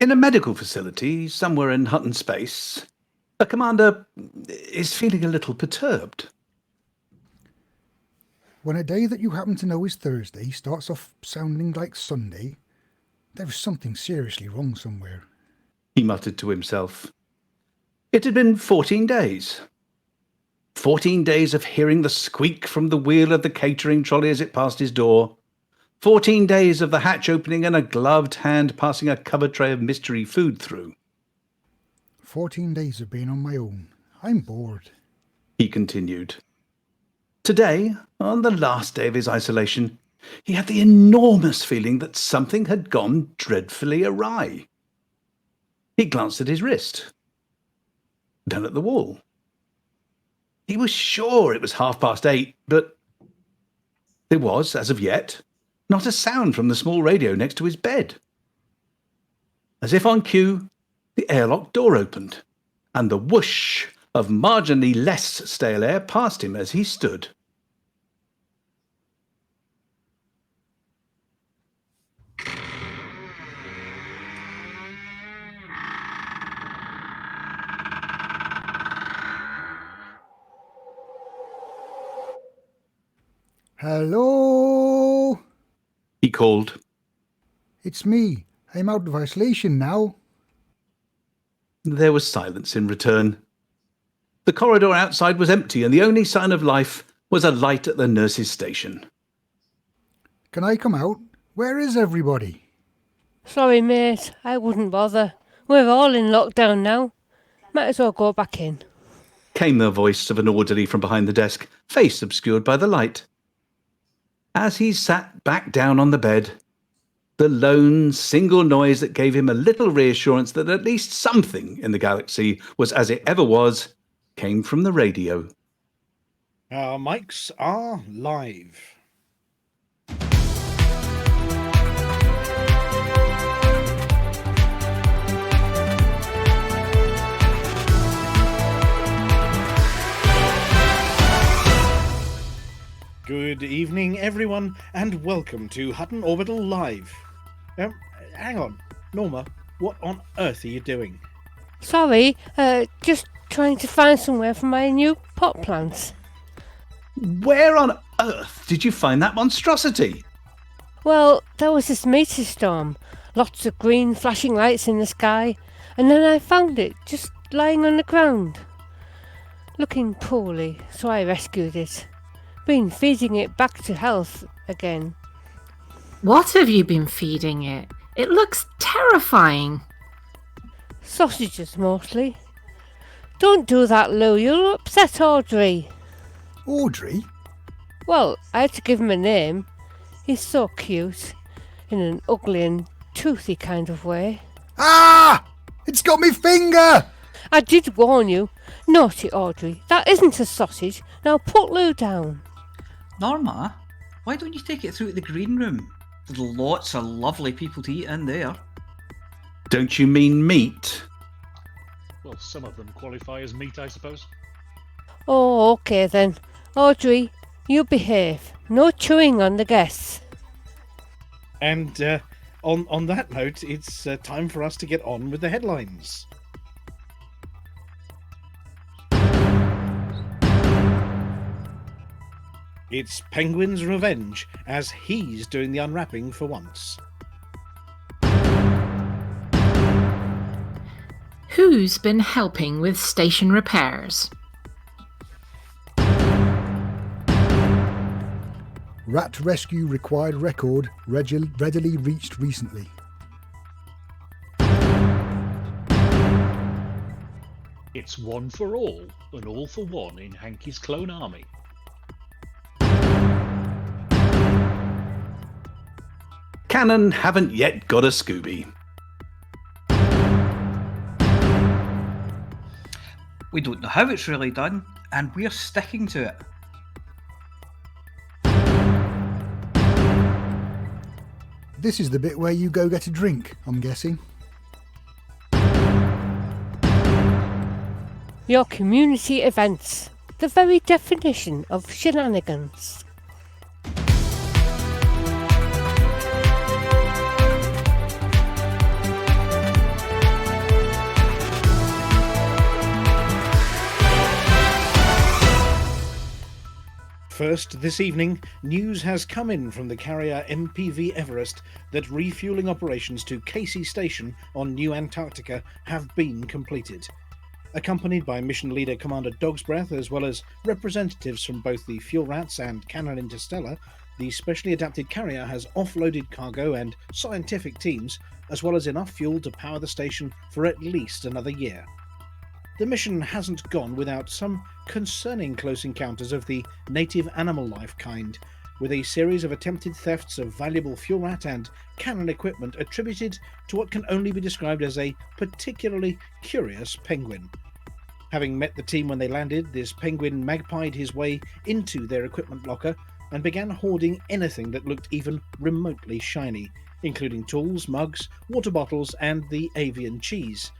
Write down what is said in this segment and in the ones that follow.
In a medical facility somewhere in Hutton space, a commander is feeling a little perturbed. When a day that you happen to know is Thursday starts off sounding like Sunday, there's something seriously wrong somewhere, He muttered to himself. It had been 14 days. 14 days of hearing the squeak from the wheel of the catering trolley as it passed his door. 14 days of the hatch opening and a gloved hand passing a covered tray of mystery food through. 14 days of being on my own. I'm bored. He continued. Today, on the last day of his isolation, he had the enormous feeling that something had gone dreadfully awry. He glanced at his wrist, then at the wall. He was sure it was 8:30, but there was, as of yet, not a sound from the small radio next to his bed. As if on cue, the airlock door opened, and the whoosh of marginally less stale air past him as he stood. Hello? He called. It's me. I'm out of isolation now. There was silence in return. The corridor outside was empty, and the only sign of life was a light at the nurse's station. Can I come out? Where is everybody? Sorry, mate, I wouldn't bother. We're all in lockdown now. Might as well go back in. Came the voice of an orderly from behind the desk, face obscured by the light. As he sat back down on the bed, the lone, single noise that gave him a little reassurance that at least something in the galaxy was as it ever was, came from the radio. Our mics are live. Good evening, everyone, and welcome to Hutton Orbital Live. Hang on, Norma, what on earth are you doing? Sorry, just trying to find somewhere for my new pot plants. Where on earth did you find that monstrosity? Well, there was this meteor storm, lots of green flashing lights in the sky, and then I found it just lying on the ground. Looking poorly, so I rescued it. Been feeding it back to health again. What have you been feeding it? It looks terrifying. Sausages mostly. Don't do that, Lou, you'll upset Audrey. Audrey? Well, I had to give him a name. He's so cute, in an ugly and toothy kind of way. Ah! It's got me finger! I did warn you. Naughty Audrey, that isn't a sausage. Now put Lou down. Norma, why don't you take it through to the green room? There's lots of lovely people to eat in there. Don't you mean meat? Well, some of them qualify as meat, I suppose. Oh, okay then. Audrey, you behave. No chewing on the guests. And on that note, it's time for us to get on with the headlines. It's Penguin's revenge, as he's doing the unwrapping for once. Who's been helping with station repairs? Rat rescue required record readily reached recently. It's one for all, and all for one in Hankey's clone army. Cannon haven't yet got a Scooby. We don't know how it's really done, and we're sticking to it. This is the bit where you go get a drink, I'm guessing. Your community events. The very definition of shenanigans. First, this evening, news has come in from the carrier MPV Everest that refueling operations to Casey Station on New Antarctica have been completed. Accompanied by mission leader Commander Dogsbreath, as well as representatives from both the Fuel Rats and Cannon Interstellar, the specially adapted carrier has offloaded cargo and scientific teams, as well as enough fuel to power the station for at least another year. The mission hasn't gone without some concerning close encounters of the native animal life kind, with a series of attempted thefts of valuable fuel rat and cannon equipment attributed to what can only be described as a particularly curious penguin. Having met the team when they landed, this penguin magpied his way into their equipment locker and began hoarding anything that looked even remotely shiny, including tools, mugs, water bottles, and the avian cheese.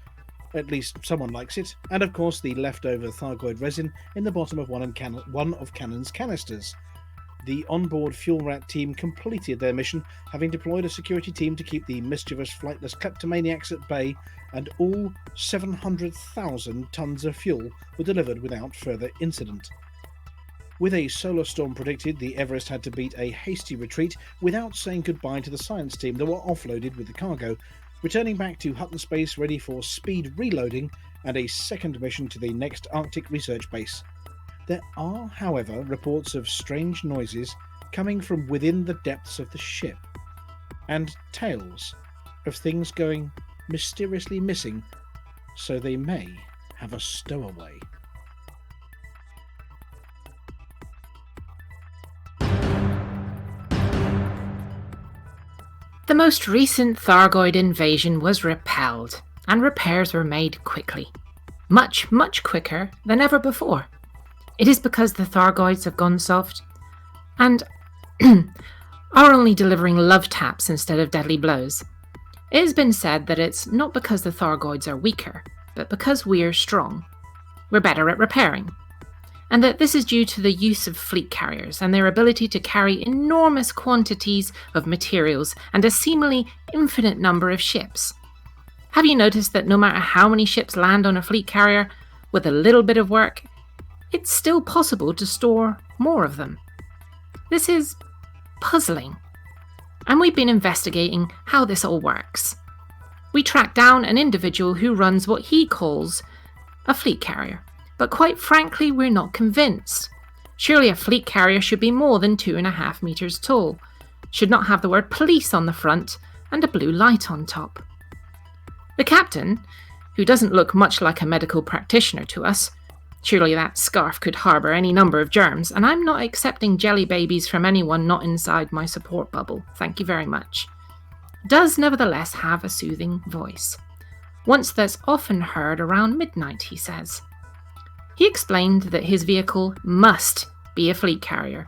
At least someone likes it, and of course the leftover Thargoid resin in the bottom of one of Cannon's canisters. The onboard fuel rat team completed their mission, having deployed a security team to keep the mischievous flightless kleptomaniacs at bay, and all 700,000 tons of fuel were delivered without further incident. With a solar storm predicted, the Everest had to beat a hasty retreat without saying goodbye to the science team that were offloaded with the cargo, returning back to Hutton Space ready for speed reloading and a second mission to the next Arctic research base. There are, however, reports of strange noises coming from within the depths of the ship, and tales of things going mysteriously missing, so they may have a stowaway. The most recent Thargoid invasion was repelled, and repairs were made quickly. Much, much quicker than ever before. It is because the Thargoids have gone soft, and are only delivering love taps instead of deadly blows. It has been said that it's not because the Thargoids are weaker, but because we're strong. We're better at repairing. And that this is due to the use of fleet carriers and their ability to carry enormous quantities of materials and a seemingly infinite number of ships. Have you noticed that no matter how many ships land on a fleet carrier, with a little bit of work, it's still possible to store more of them? This is puzzling. And we've been investigating how this all works. We tracked down an individual who runs what he calls a fleet carrier. But quite frankly, we're not convinced. Surely a fleet carrier should be more than 2.5 meters tall, should not have the word police on the front and a blue light on top. The captain, who doesn't look much like a medical practitioner to us, surely that scarf could harbour any number of germs, and I'm not accepting jelly babies from anyone not inside my support bubble, thank you very much, does nevertheless have a soothing voice. Once that's often heard around midnight, he says. He explained that his vehicle must be a fleet carrier.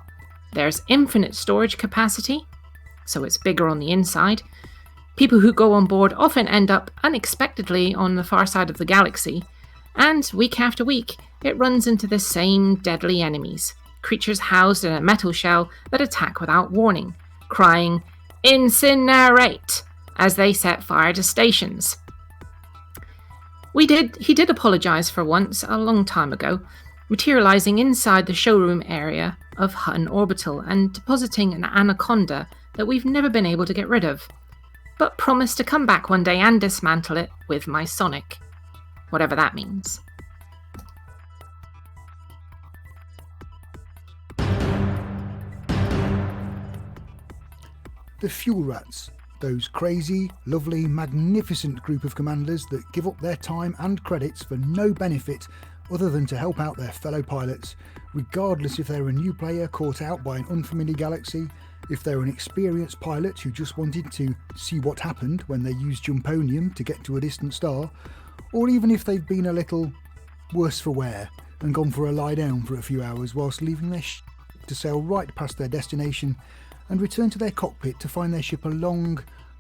There's infinite storage capacity, so it's bigger on the inside. People who go on board often end up unexpectedly on the far side of the galaxy, and week after week it runs into the same deadly enemies, creatures housed in a metal shell that attack without warning, crying, "Incinerate!" as they set fire to stations. He did apologise for once, a long time ago, materialising inside the showroom area of Hutton Orbital and depositing an anaconda that we've never been able to get rid of, but promised to come back one day and dismantle it with my Sonic, whatever that means. The Fuel Rats, those crazy, lovely, magnificent group of commanders that give up their time and credits for no benefit other than to help out their fellow pilots, regardless if they're a new player caught out by an unfamiliar galaxy, if they're an experienced pilot who just wanted to see what happened when they used Jumponium to get to a distant star, or even if they've been a little worse for wear and gone for a lie down for a few hours whilst leaving their ship to sail right past their destination and return to their cockpit to find their ship a long,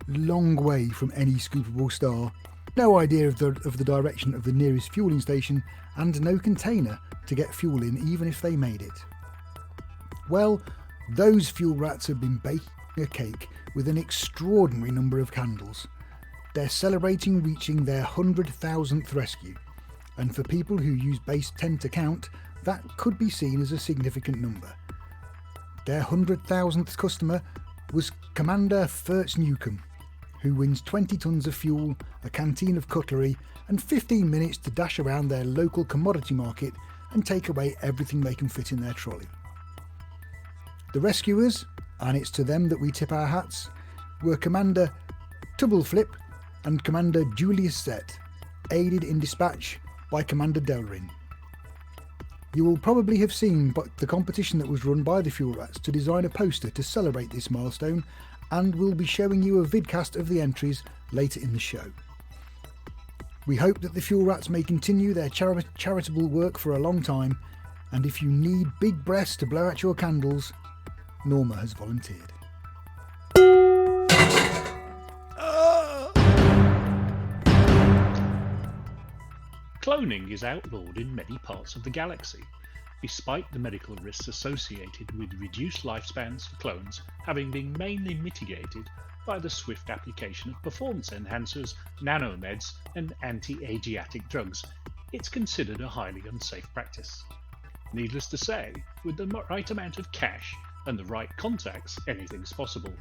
long way from any scoopable star, no idea of the direction of the nearest fueling station, and no container to get fuel in even if they made it. Well, those fuel rats have been baking a cake with an extraordinary number of candles. They're celebrating reaching their 100,000th rescue, and for people who use base 10 to count, that could be seen as a significant number. Their 100,000th customer was Commander Furtz Newcomb, who wins 20 tons of fuel, a canteen of cutlery, and 15 minutes to dash around their local commodity market and take away everything they can fit in their trolley. The rescuers, and it's to them that we tip our hats, were Commander Tubbleflip and Commander Julius Set, aided in dispatch by Commander Delrin. You will probably have seen the competition that was run by the Fuel Rats to design a poster to celebrate this milestone, and we'll be showing you a vidcast of the entries later in the show. We hope that the Fuel Rats may continue their charitable work for a long time, and if you need big breaths to blow out your candles, Norma has volunteered. Cloning is outlawed in many parts of the galaxy, despite the medical risks associated with reduced lifespans for clones having been mainly mitigated by the swift application of performance enhancers, nanomeds, and anti-Asiatic drugs. It's considered a highly unsafe practice. Needless to say, with the right amount of cash and the right contacts, anything's possible,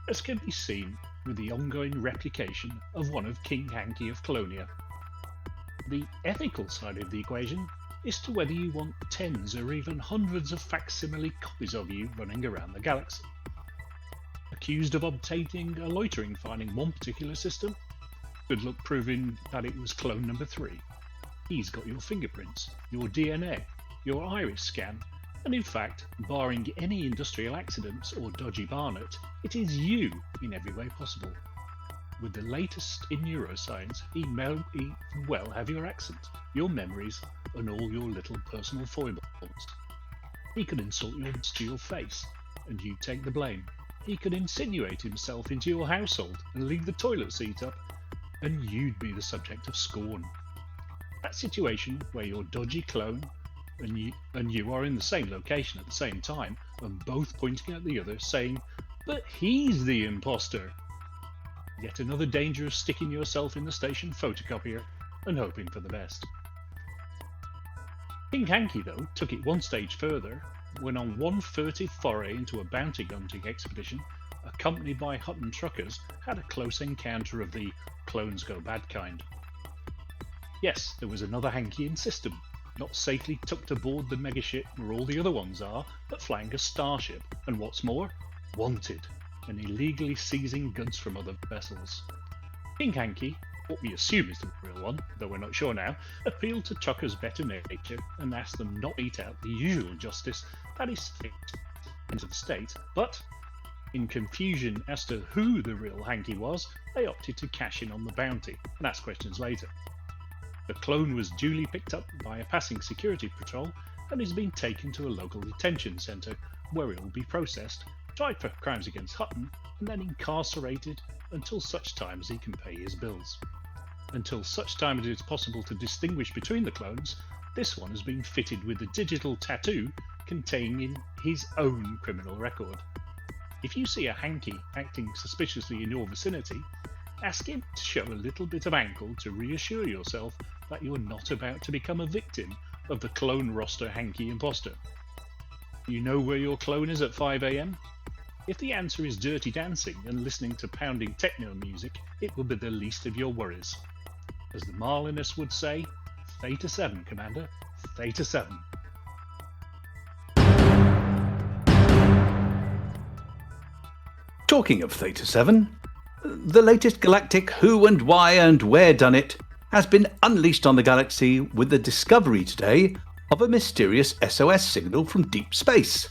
as can be seen with the ongoing replication of one of King Hanky of Colonia. The ethical side of the equation is to whether you want tens or even hundreds of facsimile copies of you running around the galaxy. Accused of obtaining a loitering fine in one particular system? Good luck proving that it was clone number 3. He's got your fingerprints, your DNA, your iris scan, and in fact, barring any industrial accidents or dodgy barnet, it is you in every way possible. With the latest in neuroscience, he may well have your accent, your memories, and all your little personal foibles. He could insult you to your face, and you take the blame. He could insinuate himself into your household and leave the toilet seat up, and you'd be the subject of scorn. That situation where your dodgy clone and you are in the same location at the same time, and both pointing at the other saying, "But he's the imposter." Yet another danger of sticking yourself in the station photocopier and hoping for the best. King Hanky, though, took it one stage further when on one furtive foray into a bounty hunting expedition, accompanied by Hutton truckers, had a close encounter of the clones go bad kind. Yes, there was another Hanky in system, not safely tucked aboard the megaship where all the other ones are, but flying a starship, and what's more, wanted, and illegally seizing goods from other vessels. King Hanky, what we assume is the real one, though we're not sure now, appealed to truckers' better nature and asked them not to mete out the usual justice that is fixed into the state, but, in confusion as to who the real Hanky was, they opted to cash in on the bounty and ask questions later. The clone was duly picked up by a passing security patrol and is being taken to a local detention centre where it will be processed, tried for crimes against Hutton, and then incarcerated until such time as he can pay his bills. Until such time as it is possible to distinguish between the clones, this one has been fitted with a digital tattoo containing his own criminal record. If you see a Hanky acting suspiciously in your vicinity, ask him to show a little bit of ankle to reassure yourself that you're not about to become a victim of the clone roster Hanky imposter. You know where your clone is at 5 AM? If the answer is dirty dancing and listening to pounding techno music, it will be the least of your worries. As the Marlinus would say, Theta 7, Commander, Theta 7. Talking of Theta 7, the latest galactic who and why and where done it has been unleashed on the galaxy with the discovery today of a mysterious SOS signal from deep space,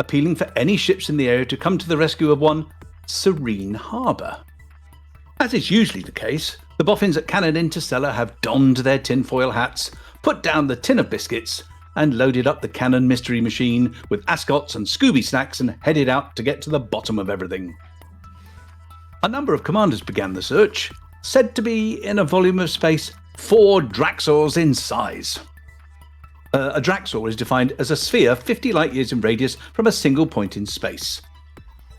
appealing for any ships in the area to come to the rescue of one Serene Harbour. As is usually the case, the boffins at Cannon Interstellar have donned their tinfoil hats, put down the tin of biscuits, and loaded up the Cannon mystery machine with ascots and Scooby snacks and headed out to get to the bottom of everything. A number of commanders began the search, said to be in a volume of space 4 Draxors in size. A Draxor is defined as a sphere 50 light years in radius from a single point in space,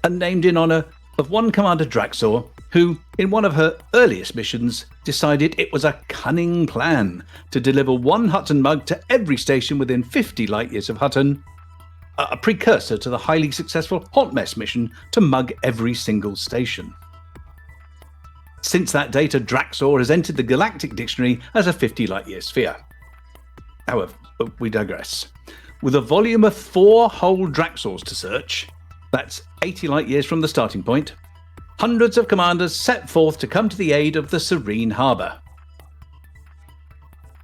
and named in honour of one Commander Draxor who, in one of her earliest missions, decided it was a cunning plan to deliver one Hutton mug to every station within 50 light years of Hutton, a precursor to the highly successful Hot Mess mission to mug every single station. Since that date, a Draxor has entered the Galactic Dictionary as a 50 light-year sphere. However, we digress. With a volume of 4 whole Draxors to search, that's 80 light-years from the starting point, hundreds of commanders set forth to come to the aid of the Serene Harbour.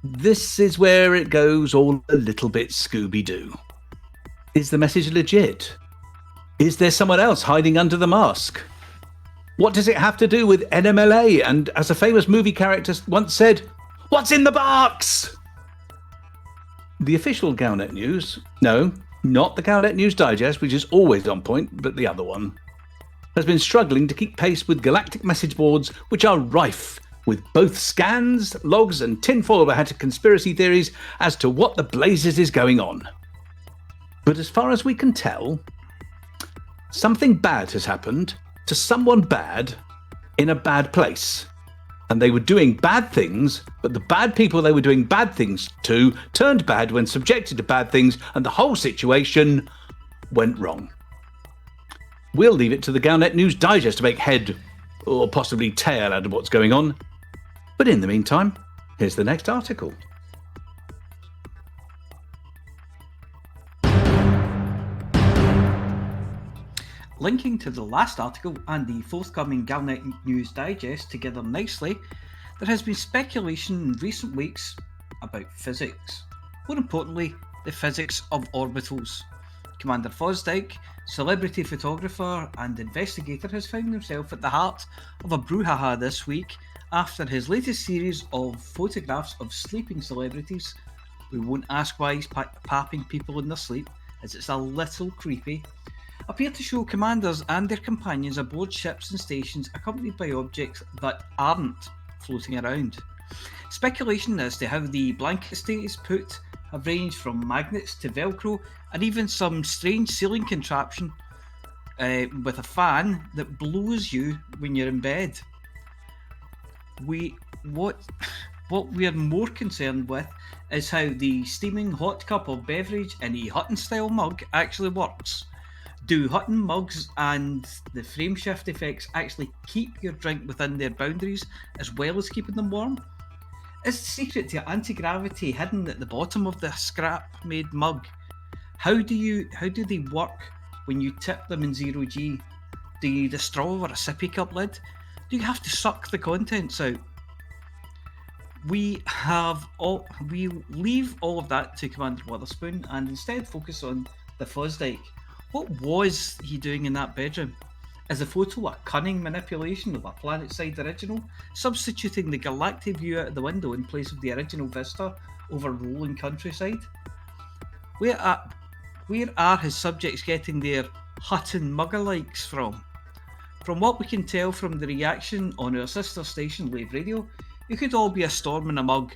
This is where it goes all a little bit Scooby-Doo. Is the message legit? Is there someone else hiding under the mask? What does it have to do with NMLA? And as a famous movie character once said, what's in the box? The official Galnet news, no, not the Galnet News Digest, which is always on point, but the other one, has been struggling to keep pace with galactic message boards which are rife with both scans, logs and tinfoil-hatted conspiracy theories as to what the blazes is going on. But as far as we can tell, something bad has happened to someone bad in a bad place. And they were doing bad things, but the bad people they were doing bad things to turned bad when subjected to bad things, and the whole situation went wrong. We'll leave it to the Galnet News Digest to make head or possibly tail out of what's going on. But in the meantime, here's the next article. Linking to the last article and the forthcoming Galnet News Digest together nicely, there has been speculation in recent weeks about physics. More importantly, the physics of orbitals. Commander Fosdyke, celebrity photographer and investigator, has found himself at the heart of a brouhaha this week after his latest series of photographs of sleeping celebrities. We won't ask why he's papping people in their sleep, as it's a little creepy, appear to show commanders and their companions aboard ships and stations accompanied by objects that aren't floating around. Speculation as to how the blanket state is put have ranged from magnets to Velcro and even some strange ceiling contraption with a fan that blows you when you're in bed. What we're more concerned with is how the steaming hot cup of beverage in a Hutton style mug actually works. Do Hutton mugs and the frame shift effects actually keep your drink within their boundaries as well as keeping them warm? Is the secret to anti-gravity hidden at the bottom of the scrap-made mug? How do they work when you tip them in 0G? Do you need a straw or a sippy cup lid? Do you have to suck the contents out? We leave all of that to Commander Wotherspoon and instead focus on the Fosdyke. What was he doing in that bedroom? Is the photo a cunning manipulation of a planet-side original, substituting the galactic view out of the window in place of the original vista over rolling countryside? Where are his subjects getting their Hutton mugger-likes from? From what we can tell from the reaction on our sister station Wave Radio, it could all be a storm in a mug,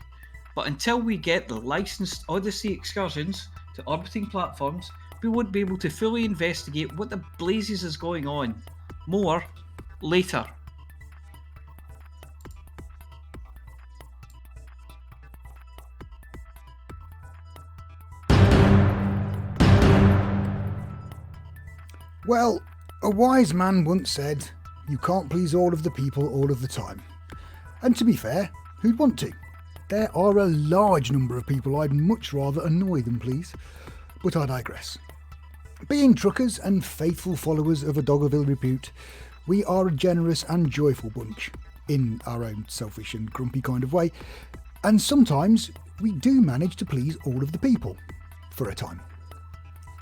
but until we get the licensed Odyssey excursions to orbiting platforms, we won't be able to fully investigate what the blazes is going on. More later. Well, a wise man once said, you can't please all of the people all of the time. And to be fair, who'd want to? There are a large number of people I'd much rather annoy than please. But I digress. Being truckers and faithful followers of a dog of ill repute, we are a generous and joyful bunch, in our own selfish and grumpy kind of way, and sometimes we do manage to please all of the people, for a time.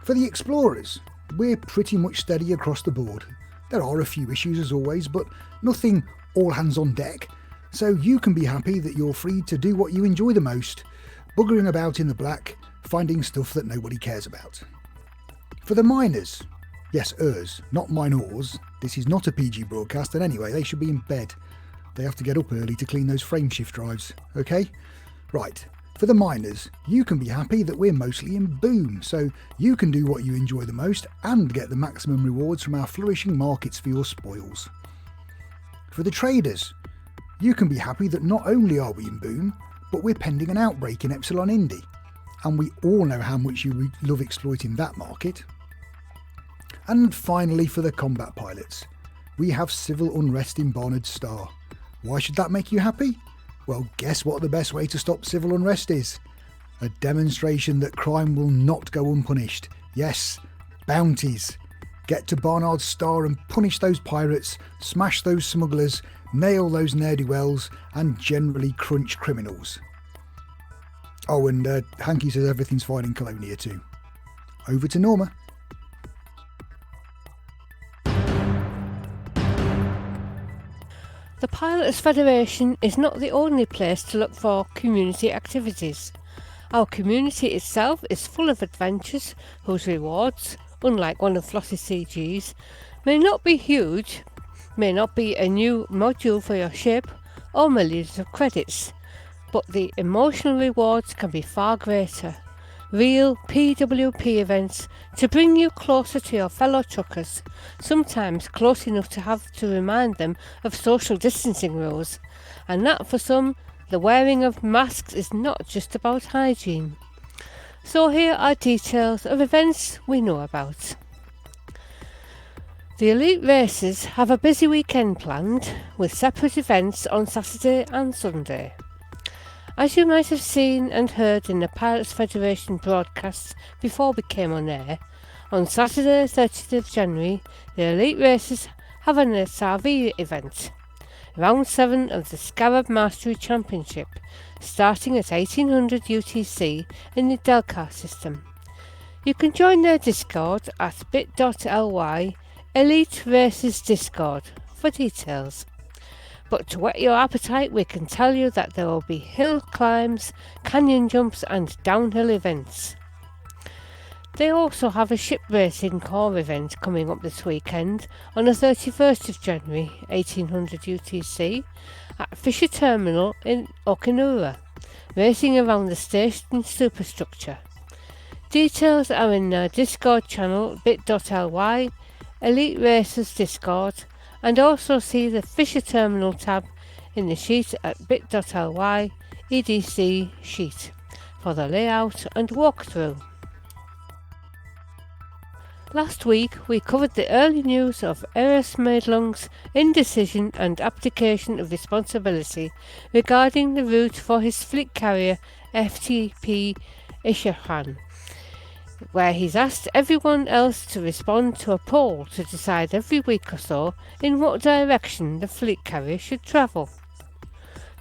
For the explorers, we're pretty much steady across the board. There are a few issues as always, but nothing all hands on deck, so you can be happy that you're free to do what you enjoy the most, buggering about in the black, finding stuff that nobody cares about. For the miners, yes, not minors, this is not a PG broadcast, and anyway, they should be in bed. They have to get up early to clean those frameshift drives, okay? Right, for the miners, you can be happy that we're mostly in boom, so you can do what you enjoy the most and get the maximum rewards from our flourishing markets for your spoils. For the traders, you can be happy that not only are we in boom, but we're pending an outbreak in Epsilon Indy. and we all know how much you love exploiting that market. And finally, for the combat pilots, we have civil unrest in Barnard's Star. Why should that make you happy? Well, guess what the best way to stop civil unrest is? A demonstration that crime will not go unpunished. Yes, bounties. Get to Barnard's Star and punish those pirates, smash those smugglers, nail those ne'er-do-wells, and generally crunch criminals. Oh, and Hanky says everything's fine in Colonia too. Over to Norma. The Pilots Federation is not the only place to look for community activities. Our community itself is full of adventures whose rewards, unlike one of Flossy's CGs, may not be huge, may not be a new module for your ship or millions of credits, but the emotional rewards can be far greater. Real PWP events to bring you closer to your fellow truckers, sometimes close enough to have to remind them of social distancing rules, and that for some, the wearing of masks is not just about hygiene. So here are details of events we know about. The elite races have a busy weekend planned, with separate events on Saturday and Sunday. As you might have seen and heard in the Pilots Federation broadcasts before we came on air, on Saturday 30th of January, the elite races have an SRV event, Round 7 of the Scarab Mastery Championship, starting at 1800 UTC in the Delcar system. You can join their Discord at bit.ly Elite Races Discord for details. But to whet your appetite, we can tell you that there will be hill climbs, canyon jumps and downhill events. They also have a ship racing core event coming up this weekend on the 31st of January 1800 UTC at Fisher Terminal in Okinura, racing around the station superstructure. Details are in their Discord channel bit.ly Elite Racers Discord, and also see the Fisher Terminal tab in the sheet at bit.ly EDC sheet for the layout and walkthrough. Last week we covered the early news of Eris Maidlung's indecision and abdication of responsibility regarding the route for his fleet carrier FTP Ishahan, where he's asked everyone else to respond to a poll to decide every week or so in what direction the fleet carrier should travel.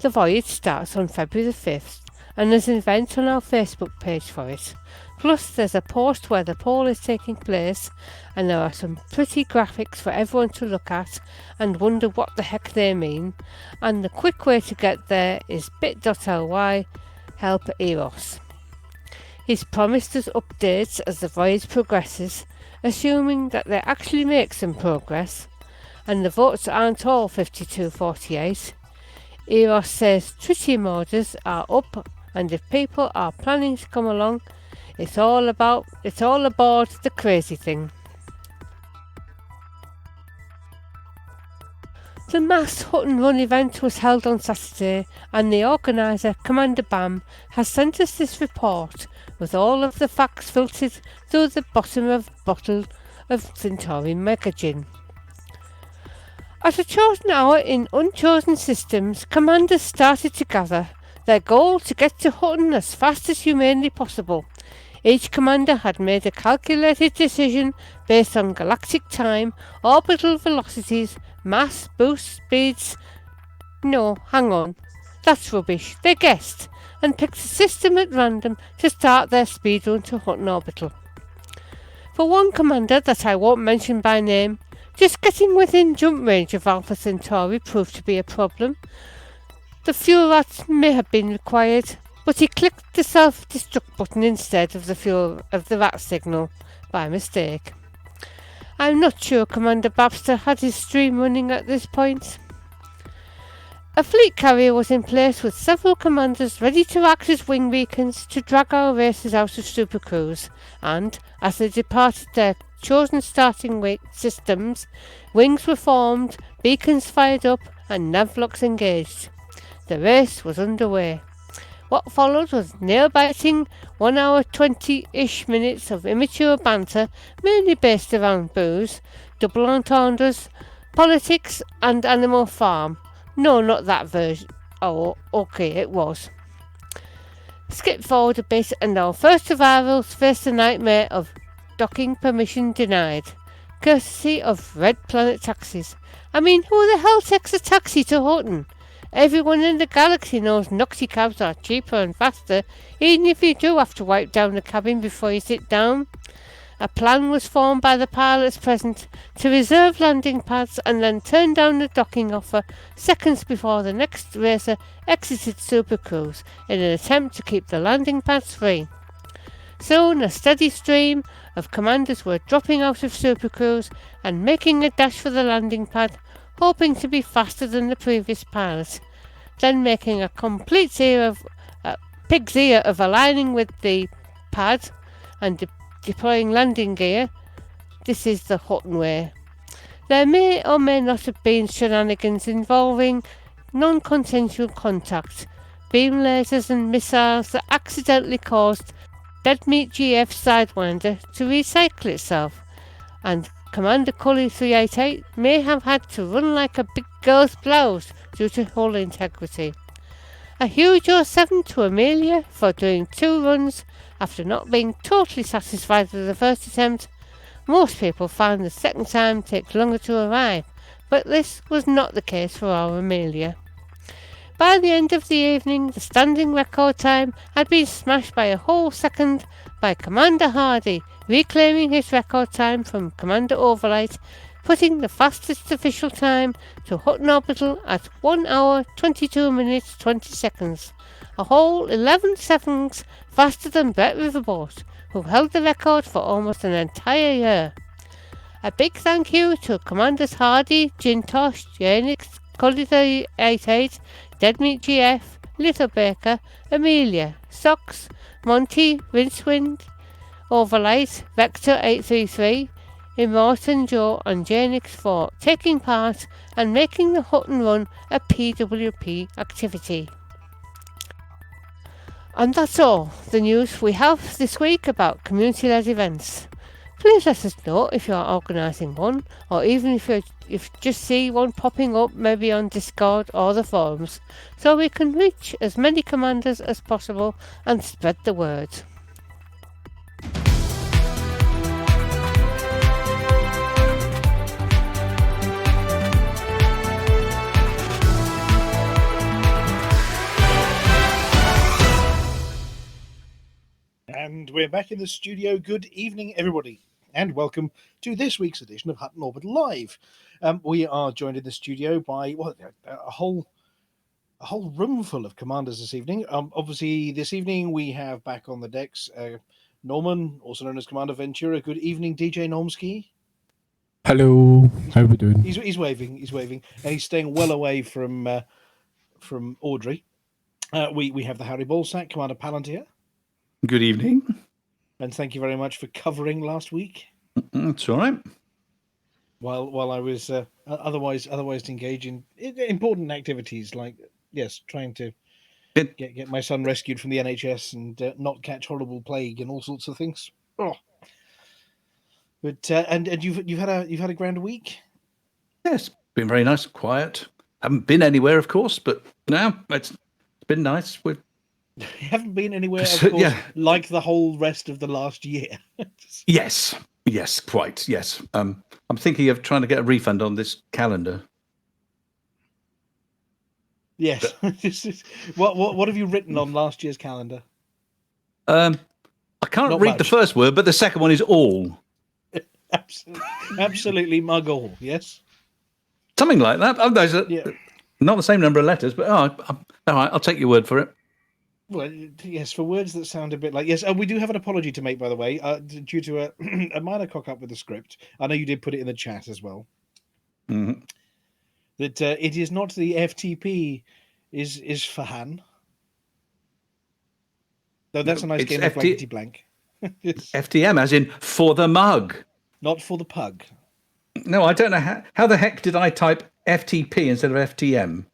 The voyage starts on February the 5th, and there's an event on our Facebook page for it. Plus there's a post where the poll is taking place, and there are some pretty graphics for everyone to look at and wonder what the heck they mean, and the quick way to get there is bit.ly help Eros. He's promised us updates as the voyage progresses, assuming that they actually make some progress, and the votes aren't all 52-48. Eros says tritium orders are up, and if people are planning to come along, it's all aboard the crazy thing. The mass Hutton Run event was held on Saturday, and the organiser, Commander Bam, has sent us this report with all of the facts filtered through the bottom of bottle of Centauri Mega Gin. At a chosen hour in unchosen systems, commanders started to gather, their goal to get to Hutton as fast as humanly possible. Each commander had made a calculated decision based on galactic time, orbital velocities, mass, boost speeds. No, hang on. That's rubbish. They guessed and picked a system at random to start their speedrun to Hutton Orbital. For one commander that I won't mention by name, just getting within jump range of Alpha Centauri proved to be a problem. The fuel rat may have been required, but he clicked the self-destruct button instead of the rat signal by mistake. I'm not sure Commander Babster had his stream running at this point. A fleet carrier was in place with several commanders ready to act as wing beacons to drag our racers out of supercruise, and as they departed their chosen starting systems, wings were formed, beacons fired up and nav locks engaged. The race was underway. What followed was nail-biting 1 hour 20-ish minutes of immature banter, mainly based around booze, double entendres, politics and Animal Farm. No, not that version. Oh, okay, it was. Skip forward a bit and our first arrivals faced the nightmare of docking permission denied, courtesy of Red Planet taxis. I mean, who the hell takes a taxi to Hutton? Everyone in the galaxy knows Noxy cabs are cheaper and faster, even if you do have to wipe down the cabin before you sit down. A plan was formed by the pilots present to reserve landing pads and then turn down the docking offer seconds before the next racer exited Super Cruise in an attempt to keep the landing pads free. Soon a steady stream of commanders were dropping out of Super Cruise and making a dash for the landing pad, hoping to be faster than the previous pilot, then making a complete pig's ear of aligning with the pad and deploying landing gear. This is the Hutton way. There may or may not have been shenanigans involving non-consensual contact, beam lasers and missiles that accidentally caused DeadmeatGF Sidewinder to recycle itself, and Commander Cully 388 may have had to run like a big girl's blouse due to hull integrity. A huge 07 to Aemilia for doing 2 runs after not being totally satisfied with the first attempt. Most people found the second time take longer to arrive, but this was not the case for our Aemilia. By the end of the evening, the standing record time had been smashed by a whole second by Commander Hardy, reclaiming his record time from Commander Overlight, putting the fastest official time to Hutton Orbital at 1 hour 22 minutes 20 seconds, a whole 11 seconds faster than Brett Riverboat, who held the record for almost an entire year. A big thank you to Commanders Hardy, Jintosh, Janix, Cully 88, DeadmeatGF, Little Baker, Aemilia, Socks, Monty, Rincewind, Overlight, Vector 833, Immortan Joe and Janix for taking part and making the Hutton run a PWP activity. And that's all the news we have this week about community-led events. Please let us know if you are organising one, or even if you just see one popping up maybe on Discord or the forums, so we can reach as many commanders as possible and spread the word. And we're back in the studio. Good evening, everybody, and welcome to this week's edition of Hutton Orbital Live. We are joined in the studio by a whole room full of commanders this evening. Obviously, this evening we have back on the decks Norman, also known as Commander Ventura. Good evening, DJ Normski. Hello, how are we doing? He's waving, and he's staying well away from Audrey. We have the Harry Ballsack, Commander Palantir. Good evening. And thank you very much for covering last week. That's all right. While I was otherwise to engage in important activities like trying to get my son rescued from the NHS and not catch horrible plague and all sorts of things. Oh. But and you've had a grand week. Yes, been very nice and quiet. Haven't been anywhere, of course, but no, it's been nice. You haven't been anywhere, of course, like the whole rest of the last year. Yes, quite. Yes, I'm thinking of trying to get a refund on this calendar. Yes. What have you written on last year's calendar? I can't Not read much. the first word, but the second one is all. Absolutely mug all. Yes. Something like that. Oh, those are not the same number of letters, but all right, I'll take your word for it. Well, yes, for words that sound a bit like... Yes, we do have an apology to make, by the way, due to a minor cock-up with the script. I know you did put it in the chat as well. Mm-hmm. That it is not the FTP is Fahan. Though that's a nice It's game of blankety blank. FTM, as in for the mug. Not for the pug. No, I don't know how the heck did I type FTP instead of FTM?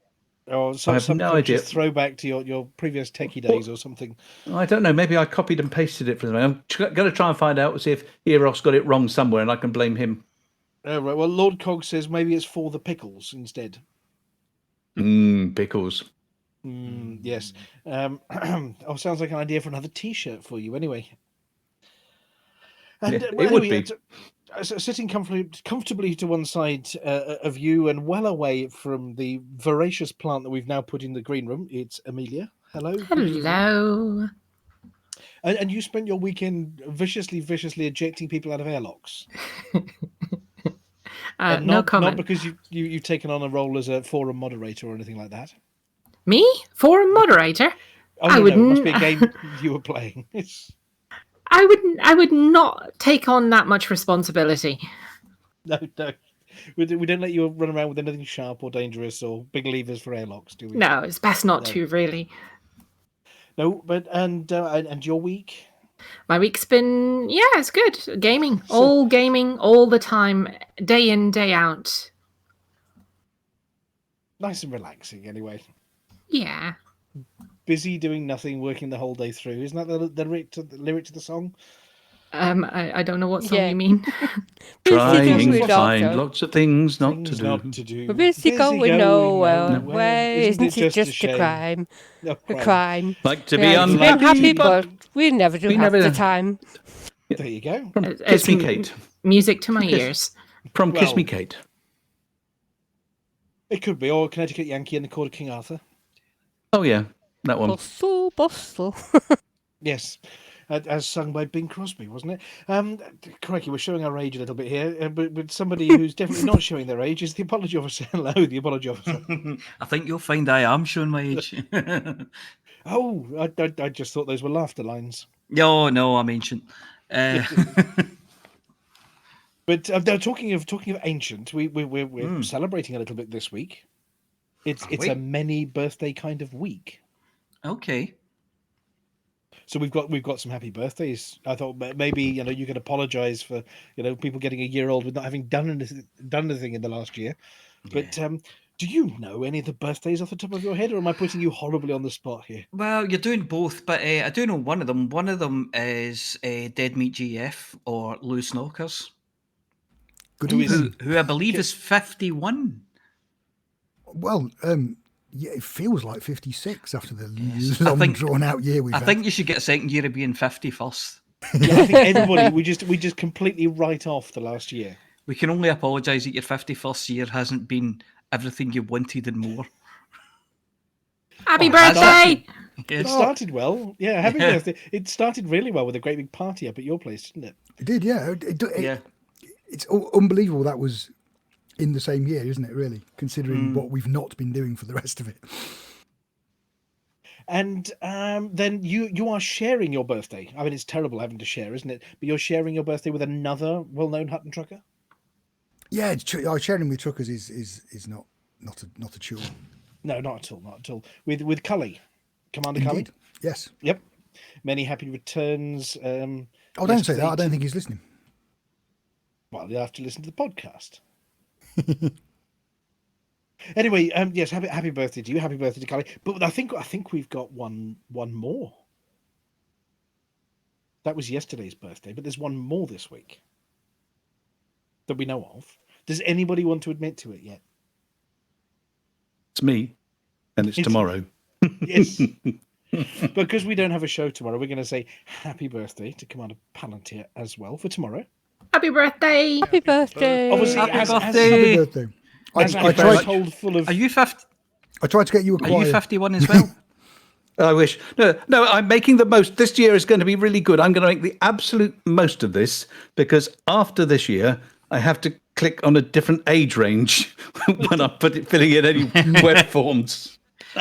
Or I have no idea. Throwback to your previous techie days or something. I don't know. Maybe I copied and pasted it from them. I'm going to try and find out and see if Eros got it wrong somewhere, and I can blame him. Oh, right. Well, Lord Cog says maybe it's for the pickles instead. Pickles. Yes. Sounds like an idea for another T-shirt for you, anyway. And It would be. Sitting comfortably to one side of you and well away from the voracious plant that we've now put in the green room, it's Aemilia. Hello. Hello. And you spent your weekend viciously ejecting people out of airlocks. No comment. Not because you've taken on a role as a forum moderator or anything like that. Me? Forum moderator? Oh, no, it must be a game you were playing. I would not take on that much responsibility. No. We don't let you run around with anything sharp or dangerous or big levers for airlocks, do we? No, it's best not to, really. No, but and your week? My week's been it's good. Gaming, all the time, day in, day out. Nice and relaxing, anyway. Yeah. Busy doing nothing, working the whole day through. Isn't that the lyric to the song? I don't know what song you mean. Trying to find lots of things not to do. We're busy going nowhere. Where isn't it just a crime? No, A crime. Like to be We're unhappy, happy, but we never do half the time. There you go. Kiss Me Kate. Music to my ears. From Kiss Me Kate. It could be, or Connecticut Yankee in the Court of King Arthur. Oh, yeah, that one. Bustle. Yes, as sung by Bing Crosby, wasn't it? Crikey, we're showing our age a little bit here, but somebody who's definitely not showing their age is the apology officer. Hello, the apology officer. I think you'll find I am showing my age. Oh, I just thought those were laughter lines. No, I'm ancient. But talking of ancient, we're celebrating a little bit this week. It's a many birthday kind of week. Okay. So we've got some happy birthdays. I thought maybe you could apologise for people getting a year old with not having done anything in the last year. But do you know any of the birthdays off the top of your head, or am I putting you horribly on the spot here? Well, you're doing both, but I do know one of them. One of them is DeadmeatGF or Loose Knockers. Who I believe is 51. Well, it feels like 56 after the long drawn-out year we've had. I think you should get a second year of being 50 first. Yeah, I think everybody, we just completely write off the last year. We can only apologise that your 51st year hasn't been everything you wanted and more. Happy birthday! Yes. It started well. Yeah, happy birthday. It started really well with a great big party up at your place, didn't it? It did, yeah. It's unbelievable that was in the same year, isn't it, really, considering what we've not been doing for the rest of it. And then you are sharing your birthday. I mean, it's terrible having to share, isn't it? But you're sharing your birthday with another well-known Hutton trucker? Yeah, sharing with truckers is not a chore. No, not at all. With Cully, Commander Indeed. Cully? Yes. Yep. Many happy returns. Don't say that. I don't think he's listening. Well, you'll have to listen to the podcast. Anyway, yes, happy birthday to you. Happy birthday to Cully. But I think we've got one more. That was yesterday's birthday, but there's one more this week that we know of. Does anybody want to admit to it yet? It's me, and it's tomorrow. Yes. Because we don't have a show tomorrow, we're going to say happy birthday to Commander Palantir as well for tomorrow. Happy birthday! Happy birthday! Obviously, Happy birthday. I tried. Full of... Are you 50? I tried to get you a choir. Are you 51 as well? I wish. No, I'm making the most. This year is going to be really good. I'm going to make the absolute most of this, because after this year, I have to click on a different age range when I'm filling in any web forms.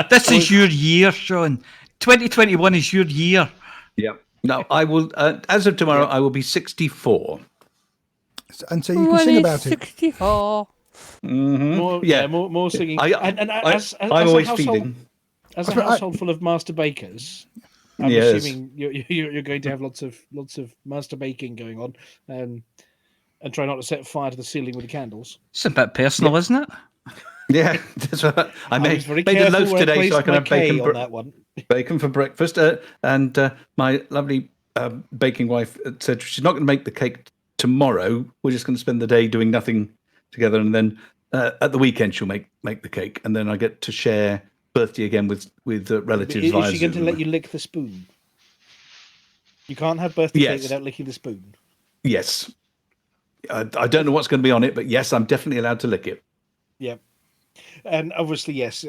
This is your year, Sean. 2021 is your year. Yeah. No, I will. As of tomorrow, I will be 64. And so you can sing about 64. Mm-hmm. More singing. I'm always feeding. As a household full of master bakers, I'm assuming you're going to have lots of master baking going on, and try not to set fire to the ceiling with the candles. It's a bit personal, isn't it? Yeah, that's right. I was very made a careful loaf where I today so I placed can my have bacon, K on that one. bacon for breakfast. And my lovely baking wife said she's not going to make the cake tomorrow. We're just going to spend the day doing nothing together, and then at the weekend she'll make the cake, and then I get to share birthday again with relatives. Is via she going to Zoom. let you lick the spoon? You can't have birthday cake Yes. without licking the spoon. Yes. I don't know what's going to be on it, but yes, I'm definitely allowed to lick it. Yeah. And obviously, yes,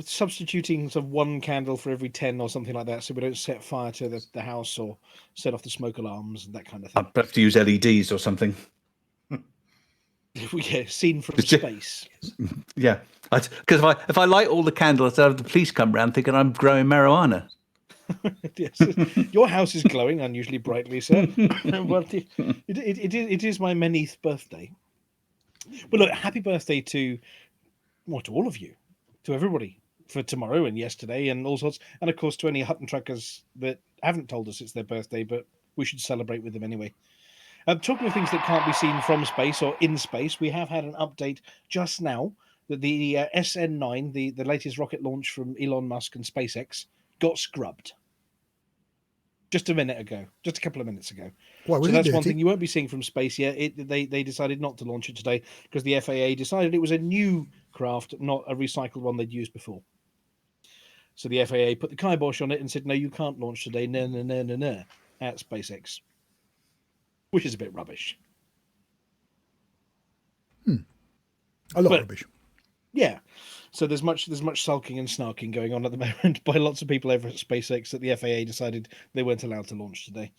substituting sort of one candle for every 10 or something like that, so we don't set fire to the house or set off the smoke alarms and that kind of thing. I'd have to use LEDs or something. Yeah, seen from space. Yeah, because if I light all the candles, I'll have the police come round thinking I'm growing marijuana. Yes, your house is glowing unusually brightly, sir. Well, it is my manyth birthday. But look, happy birthday to all of you, to everybody for tomorrow and yesterday and all sorts, and of course to any Hutton truckers that haven't told us it's their birthday, but we should celebrate with them anyway. Talking of things that can't be seen from space or in space, we have had an update just now that the SN9, the latest rocket launch from Elon Musk and SpaceX, got scrubbed. Just a couple of minutes ago. Why, was So it that's dirty? one thing you won't be seeing from space yet. They decided not to launch it today because the FAA decided it was a new craft, not a recycled one they'd used before. So the FAA put the kibosh on it and said, no, you can't launch today, no, at SpaceX. Which is a bit rubbish. A lot of rubbish. Yeah. So there's much sulking and snarking going on at the moment by lots of people over at SpaceX that the FAA decided they weren't allowed to launch today.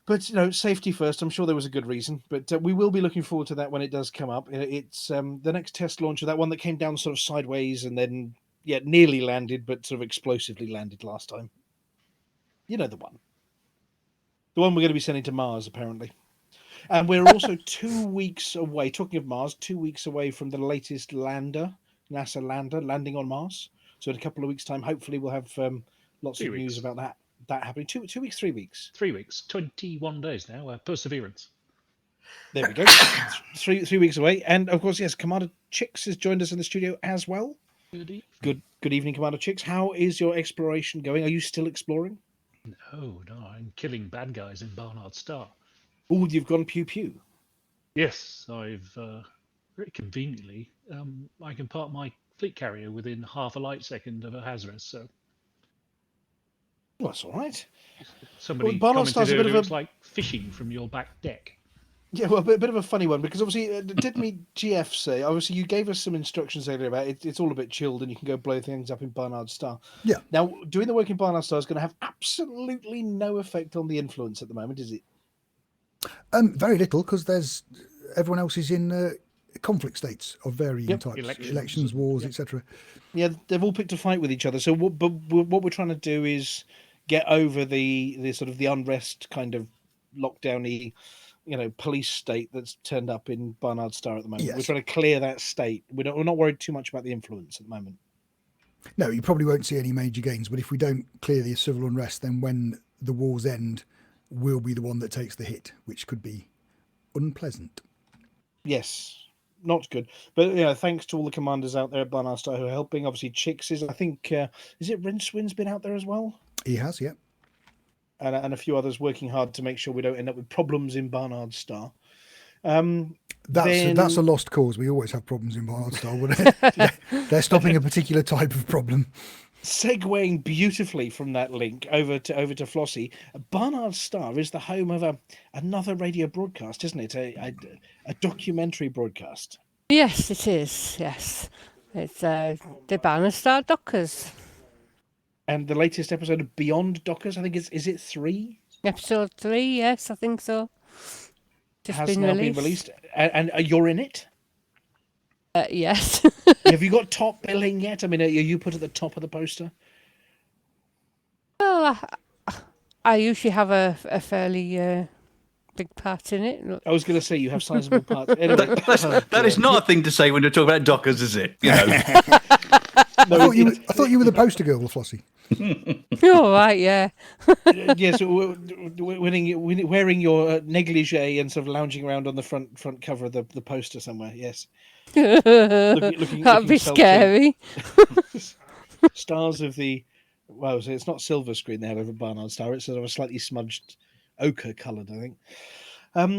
But, safety first. I'm sure there was a good reason. But we will be looking forward to that when it does come up. It's the next test launch of that one that came down sort of sideways and then, nearly landed, but sort of explosively landed last time. You know the one. The one we're going to be sending to Mars, apparently. And we're also 2 weeks away, talking of Mars, 2 weeks away from the latest NASA lander landing on Mars. So in a couple of weeks' time, hopefully we'll have lots of news about that happening. 2 weeks, 3 weeks? 3 weeks, 21 days now, Perseverance. There we go. three weeks away. And of course, yes, Commander Chix has joined us in the studio as well. Good evening, Commander Chix. How is your exploration going? Are you still exploring? No, I'm killing bad guys in Barnard Star. Oh, you've gone pew-pew. Yes, I've very conveniently, I can park my fleet carrier within half a light second of a Hazardous, so... Well, that's all right. Somebody Barnard commented Star's a bit earlier, of it's like fishing from your back deck. Yeah, well, a bit of a funny one, because obviously, DeadmeatGF say, obviously you gave us some instructions earlier about it. It's all a bit chilled and you can go blow things up in Barnard Star. Yeah. Now, doing the work in Barnard Star is going to have absolutely no effect on the influence at the moment, is it? Very little, because everyone else is in conflict states of varying types, elections, wars, etc. Yeah, they've all picked a fight with each other. So what we're trying to do is get over the sort of the unrest kind of lockdown-y, police state that's turned up in Barnard Star at the moment. Yes. We're trying to clear that state. We're not worried too much about the influence at the moment. No, you probably won't see any major gains, but if we don't clear the civil unrest, then when the wars end, we'll be the one that takes the hit, which could be unpleasant. Yes, not good. But thanks to all the commanders out there at Barnard Star who are helping. Obviously, Chix is, I think, is it Rinswin's been out there as well? He has, yeah. And a few others working hard to make sure we don't end up with problems in Barnard Star. That's a lost cause. We always have problems in Barnard Star. They're stopping a particular type of problem. Segueing beautifully from that link over to Flossy, Barnard Star is the home of another radio broadcast, isn't it? A documentary broadcast. Yes, it is. Yes, it's the Barnard Star Dockers. And the latest episode of Beyond Dockers, I think is it 3? Episode 3, yes, I think so. Has now been released, and you're in it. Yes. Have you got top billing yet? I mean, are you put at the top of the poster? Well, I usually have a fairly big part in it. I was going to say you have sizable parts. Anyway, That is not a thing to say when you're talking about Dockers, is it? I thought you were the poster girl, Flossy. You're all right, yeah. Yes, wearing your negligee and sort of lounging around on the front cover of the poster somewhere. Yes, That'd be scary. Stars of the so it's not silver screen they have over Barnard Star. It's sort of a slightly smudged ochre coloured, I think.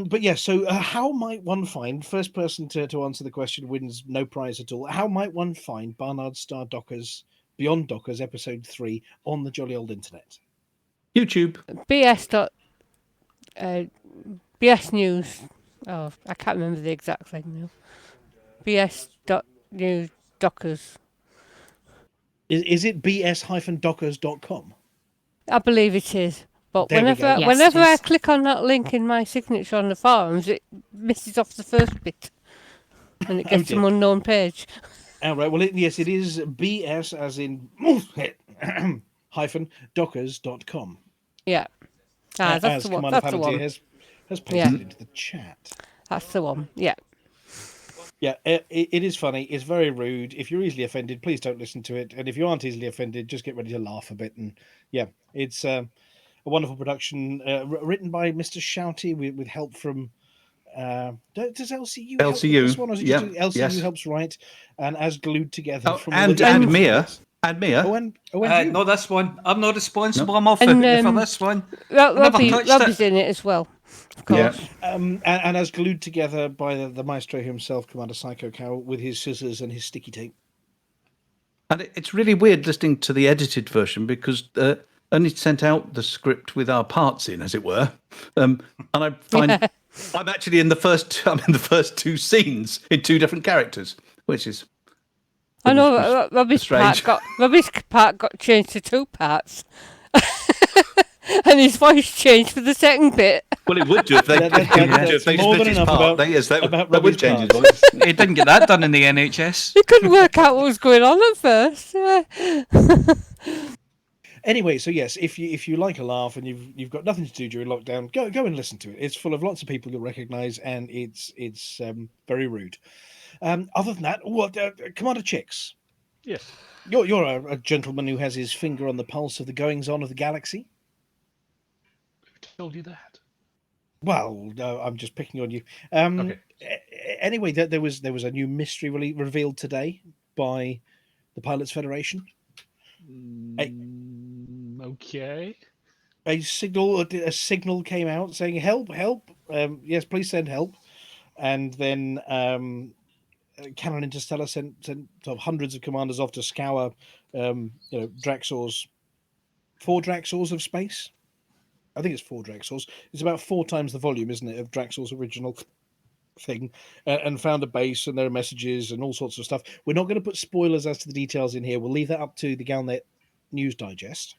But yeah, so how might one find, first person to answer the question wins no prize at all. How might one find Barnard Star Dockers, Beyond Dockers, episode 3 on the jolly old internet? YouTube. BS News. Oh, I can't remember the exact thing now. BS.news Dockers. Is it bs-dockers.com? I believe it is. But There we whenever go. Yes, whenever it I is. click on that link in my signature on the forums, it misses off the first bit. And it gets dear. some unknown page. All right. Well, yes, it is bs as in -dockers.com. Yeah. As That's the one. Commander That's the Palantir one. has pasted Yeah. into the chat. That's the one. Yeah. Yeah, it is funny. It's very rude. If you're easily offended, please don't listen to it. And if you aren't easily offended, just get ready to laugh a bit. And yeah, it's a wonderful production written by Mr. Shouty with help from. Does LCU help with LCU, this one, or is it yeah, just LCU yes. helps write and as glued together Oh, from and all the- Mia. And Mia. Oh, and you. No, this one. I'm not responsible. I'm off And, for um, this one. never touched Robbie's it. in it as well. Of Yeah. course. And as glued together by the maestro himself, Commander Psycho Cow, with his scissors and his sticky tape. And it's really weird listening to the edited version because only sent out the script with our parts in, as it were. And I find I'm actually in the first 2 scenes in 2 different characters, which is I know Robbie's part strange. got changed to 2 parts. And his voice changed for the second bit. Well, it would do if they That's more split than his enough part. about That would Robbie's change his parts. voice. He didn't get that done in the NHS. He couldn't work out what was going on at first. Anyway, so yes, if you like a laugh and you've got nothing to do during lockdown, go and listen to it. It's full of lots of people you'll recognise, and it's very rude. Other than that, Commander Chix, Yes. you're a gentleman who has his finger on the pulse of the goings on of the galaxy. Who told you that? Well, no, I'm just picking on you. Okay. Anyway, there was a new mystery revealed today by the Pilots Federation. Okay. A signal came out saying help. Yes, please send help. And then Canon Interstellar sent sort of hundreds of commanders off to scour Draxor's 4 Draxors of space. I think it's 4 Draxors. It's about 4 times the volume, isn't it, of Draxor's original thing, and found a base, and there are messages and all sorts of stuff. We're not going to put spoilers as to the details in here. We'll leave that up to the Galnet News Digest.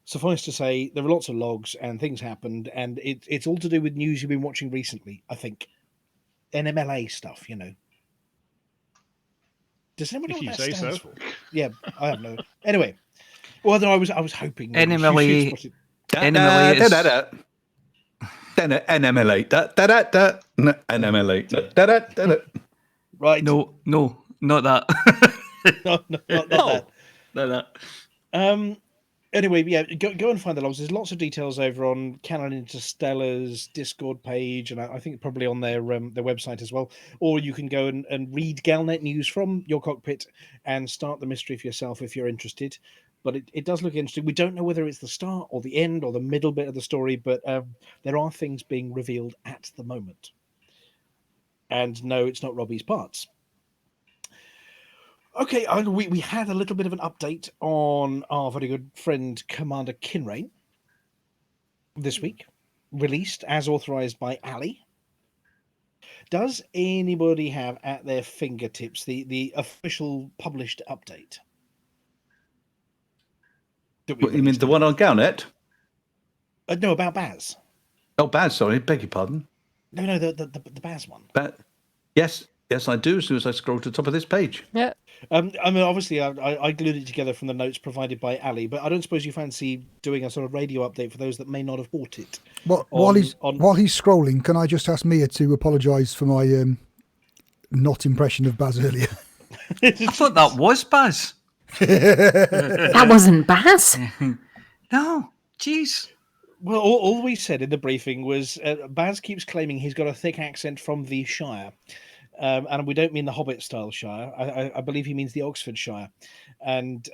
Suffice to say, there are lots of logs and things happened, and it's all to do with news you've been watching recently, I think. NMLA stuff, you know. Does anyone know If you what say that stands so. for? Yeah, I have no. Anyway, well, no, I was hoping. NMLA. NMLA. Right. No, not that. not that. Not that. Anyway, yeah, go and find the logs. There's lots of details over on Canon Interstellar's Discord page, and I think probably on their website as well. Or you can go and read Galnet news from your cockpit and start the mystery for yourself if you're interested. But it does look interesting. We don't know whether it's the start or the end or the middle bit of the story, but there are things being revealed at the moment. And no, it's not Robbie's parts. Okay, we had a little bit of an update on our very good friend Commander Kinrain this week, released as authorized by Ali. Does anybody have at their fingertips the official published update? You mean the one on Galnet? No, about Baz. Oh, Baz, sorry, beg your pardon. No, the Baz one. But yes, I do. As soon as I scroll to the top of this page. Yeah. I mean, obviously, I glued it together from the notes provided by Ali, but I don't suppose you fancy doing a sort of radio update for those that may not have bought it. Well, while he's scrolling, can I just ask Mia to apologise for my not impression of Baz earlier? I thought that was Baz. That wasn't Baz. No, jeez. Well, all we said in the briefing was Baz keeps claiming he's got a thick accent from the Shire. And we don't mean the Hobbit-style Shire. I believe he means the Oxfordshire. And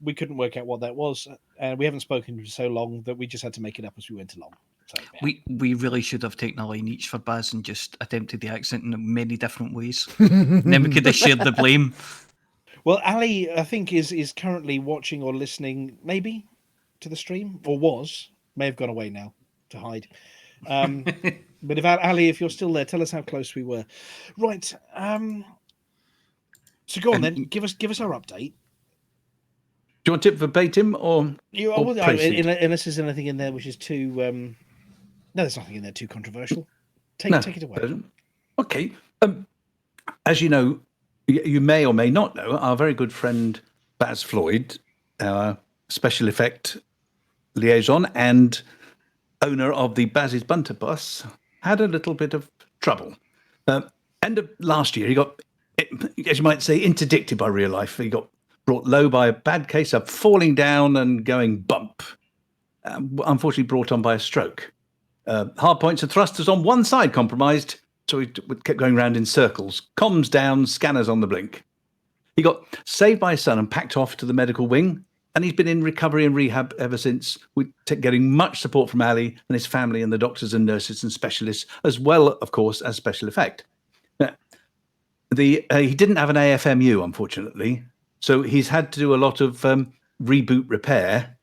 we couldn't work out what that was. And we haven't spoken for so long that we just had to make it up as we went along. So, yeah. We really should have taken a line each for Baz and just attempted the accent in many different ways. Then we could have shared the blame. Well, Ali, I think, is currently watching or listening, maybe, to the stream, or may have gone away now to hide. But if Ali, if you're still there, tell us how close we were. Right. So go on then. Give us our update. Do you want it verbatim or unless there's anything in there which is too no, there's nothing in there too controversial. Take it away. Okay. As you know, you may or may not know, our very good friend Baz Floyd, our special effect liaison and owner of the Baz's Banter bus, had a little bit of trouble. End of last year, he got, as you might say, interdicted by real life. He got brought low by a bad case of falling down and going bump. Unfortunately, brought on by a stroke. Hard points and thrusters on one side compromised, so he kept going round in circles. Comms down, scanners on the blink. He got saved by his son and packed off to the medical wing, and he's been in recovery and rehab ever since, getting much support from Ali and his family and the doctors and nurses and specialists, as well, of course, as special effect. He didn't have an AFMU, unfortunately, so he's had to do a lot of reboot repair.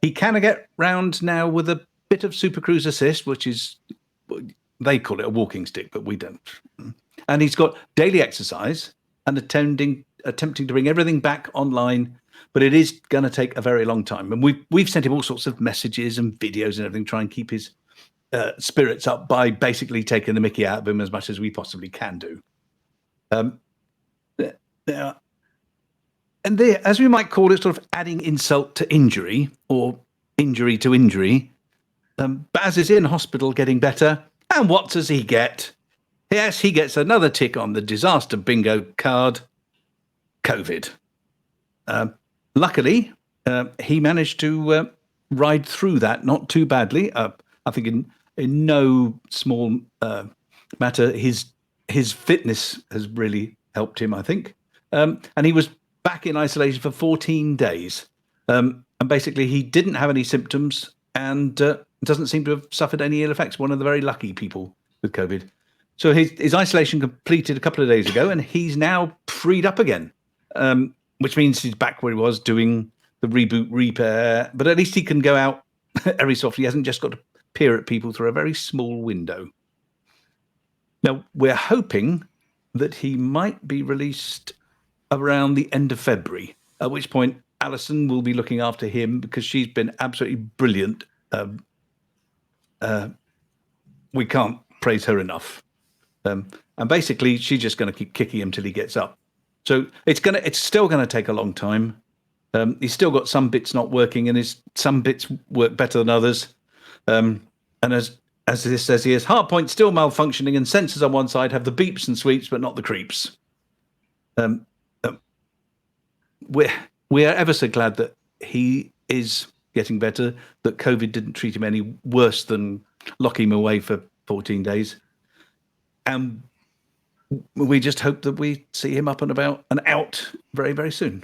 He can get round now with a bit of Supercruise assist, which is, they call it a walking stick, but we don't. And he's got daily exercise and attempting to bring everything back online, but it is going to take a very long time. And we've sent him all sorts of messages and videos and everything, try and keep his spirits up by basically taking the mickey out of him as much as we possibly can do. And there, as we might call it, sort of adding insult to injury or injury to injury, Baz is in hospital getting better. And what does he get? Yes, he gets another tick on the disaster bingo card, COVID. Luckily, he managed to ride through that not too badly. I think in no small matter, his fitness has really helped him, I think. And he was back in isolation for 14 days. And basically, he didn't have any symptoms and doesn't seem to have suffered any ill effects. One of the very lucky people with COVID. So his isolation completed a couple of days ago, and he's now freed up again, which means he's back where he was doing the reboot repair. But at least he can go out every so often. He hasn't just got to peer at people through a very small window. Now, we're hoping that he might be released around the end of February, at which point Alison will be looking after him because she's been absolutely brilliant. We can't praise her enough. And basically, she's just going to keep kicking him till he gets up. So it's still going to take a long time. He's still got some bits not working, and some bits work better than others. And as this says here, hard point still malfunctioning, and sensors on one side have the beeps and sweeps, but not the creeps. We're ever so glad that he is getting better, that COVID didn't treat him any worse than lock him away for 14 days. And we just hope that we see him up and about and out very, very soon.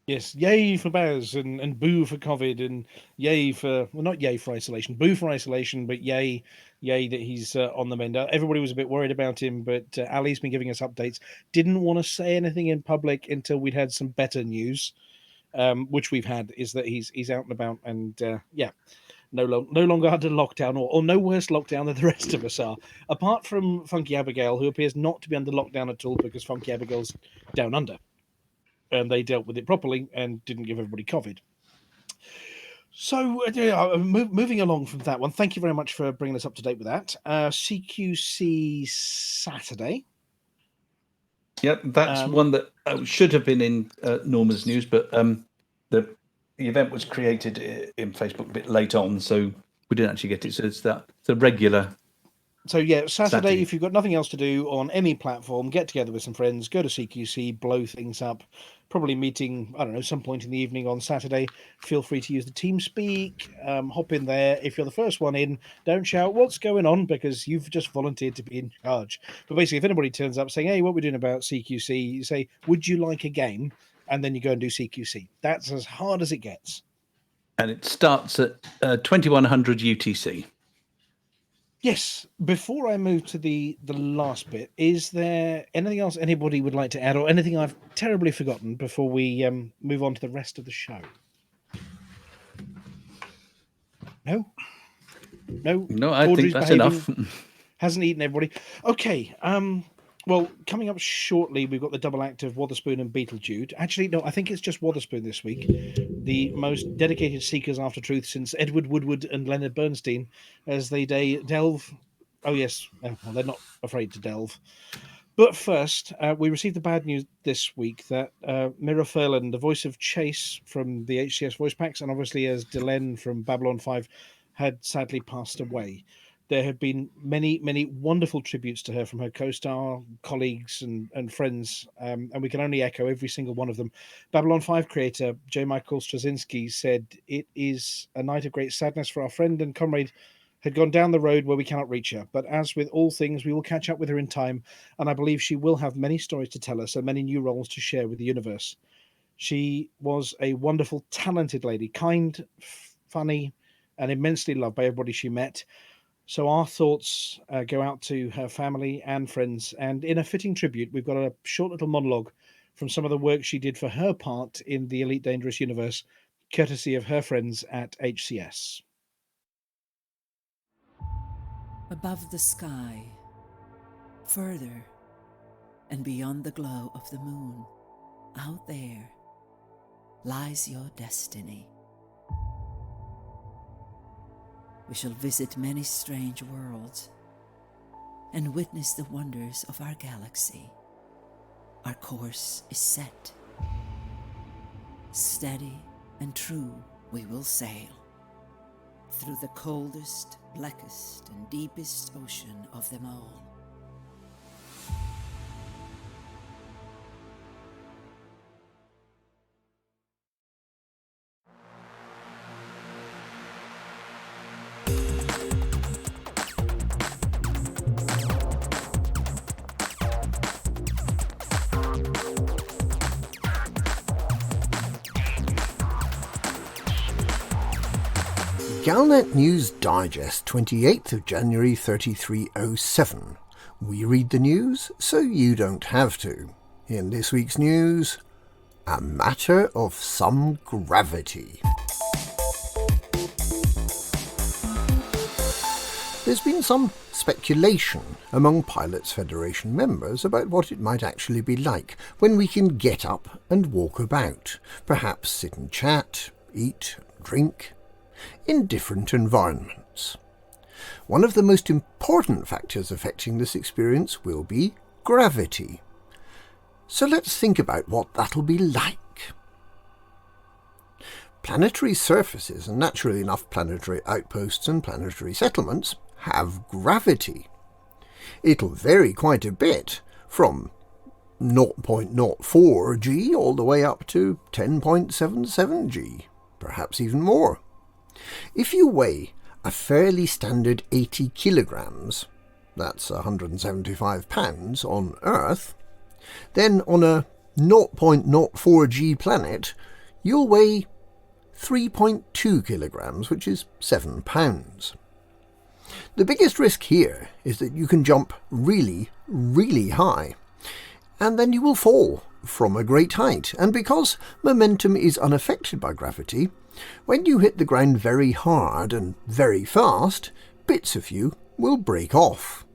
Yes, yay for Baz and boo for COVID, and yay for, well, not yay for isolation, boo for isolation, but yay that he's on the mend. Everybody was a bit worried about him, but Ali's been giving us updates. Didn't want to say anything in public until we'd had some better news, which we've had, is that he's out and about, and no longer under lockdown, or no worse lockdown than the rest of us are, apart from Funky Abigail, who appears not to be under lockdown at all because Funky Abigail's down under. And they dealt with it properly and didn't give everybody COVID. So, moving along from that one, thank you very much for bringing us up to date with that. CQC Saturday. Yep, that's one that should have been in Norma's news, but the event was created in Facebook a bit late on, so we didn't actually get it. So it's the regular So yeah, Saturday, Saturday. if you've got nothing else to do on any platform, get together with some friends, go to CQC, blow things up. Probably meeting, I don't know, some point in the evening on Saturday. Feel free to use the TeamSpeak. Hop in there. If you're the first one in, don't shout, "What's going on?" because you've just volunteered to be in charge. But basically, if anybody turns up saying, "Hey, what we're doing about CQC," you say, "Would you like a game?" And then you go and do CQC. That's as hard as it gets. And it starts at 2100 UTC. Yes. Before I move to the last bit, is there anything else anybody would like to add, or anything I've terribly forgotten before we move on to the rest of the show? No. No, I Audrey's think that's behaving, enough. hasn't eaten everybody. Okay. Well, coming up shortly, we've got the double act of Wotherspoon and Beetlejuice. Actually, no, I think it's just Wotherspoon this week. The most dedicated seekers after truth since Edward Woodward and Leonard Bernstein, as they delve. Oh, yes. Well, they're not afraid to delve. But first, we received the bad news this week that Mira Furlan, the voice of Chase from the HCS voice packs, and obviously as Delenn from Babylon 5, had sadly passed away. There have been many, many wonderful tributes to her from her co-star, colleagues, and friends, and we can only echo every single one of them. Babylon 5 creator J. Michael Straczynski said, "It is a night of great sadness for our friend and comrade had gone down the road where we cannot reach her. But as with all things, we will catch up with her in time, and I believe she will have many stories to tell us and many new roles to share with the universe. She was a wonderful, talented lady, kind, funny, and immensely loved by everybody she met. So our thoughts go out to her family and friends. And in a fitting tribute, we've got a short little monologue from some of the work she did for her part in the Elite Dangerous universe, courtesy of her friends at HCS. Above the sky, further and beyond the glow of the moon, out there lies your destiny. We shall visit many strange worlds and witness the wonders of our galaxy. Our course is set. Steady and true we will sail through the coldest, blackest, and deepest ocean of them all. Galnet News Digest, 28th of January 3307. We read the news so you don't have to. In this week's news, a matter of some gravity. There's been some speculation among Pilots Federation members about what it might actually be like when we can get up and walk about, perhaps sit and chat, eat, drink, in different environments. One of the most important factors affecting this experience will be gravity. So let's think about what that'll be like. Planetary surfaces, and naturally enough planetary outposts and planetary settlements, have gravity. It'll vary quite a bit, from 0.04 G all the way up to 10.77 G, perhaps even more. If you weigh a fairly standard 80 kilograms, that's 175 pounds on Earth, then on a 0.04 G planet, you'll weigh 3.2 kilograms, which is 7 pounds. The biggest risk here is that you can jump really, really high, and then you will fall from a great height, and because momentum is unaffected by gravity, when you hit the ground very hard and very fast, bits of you will break off.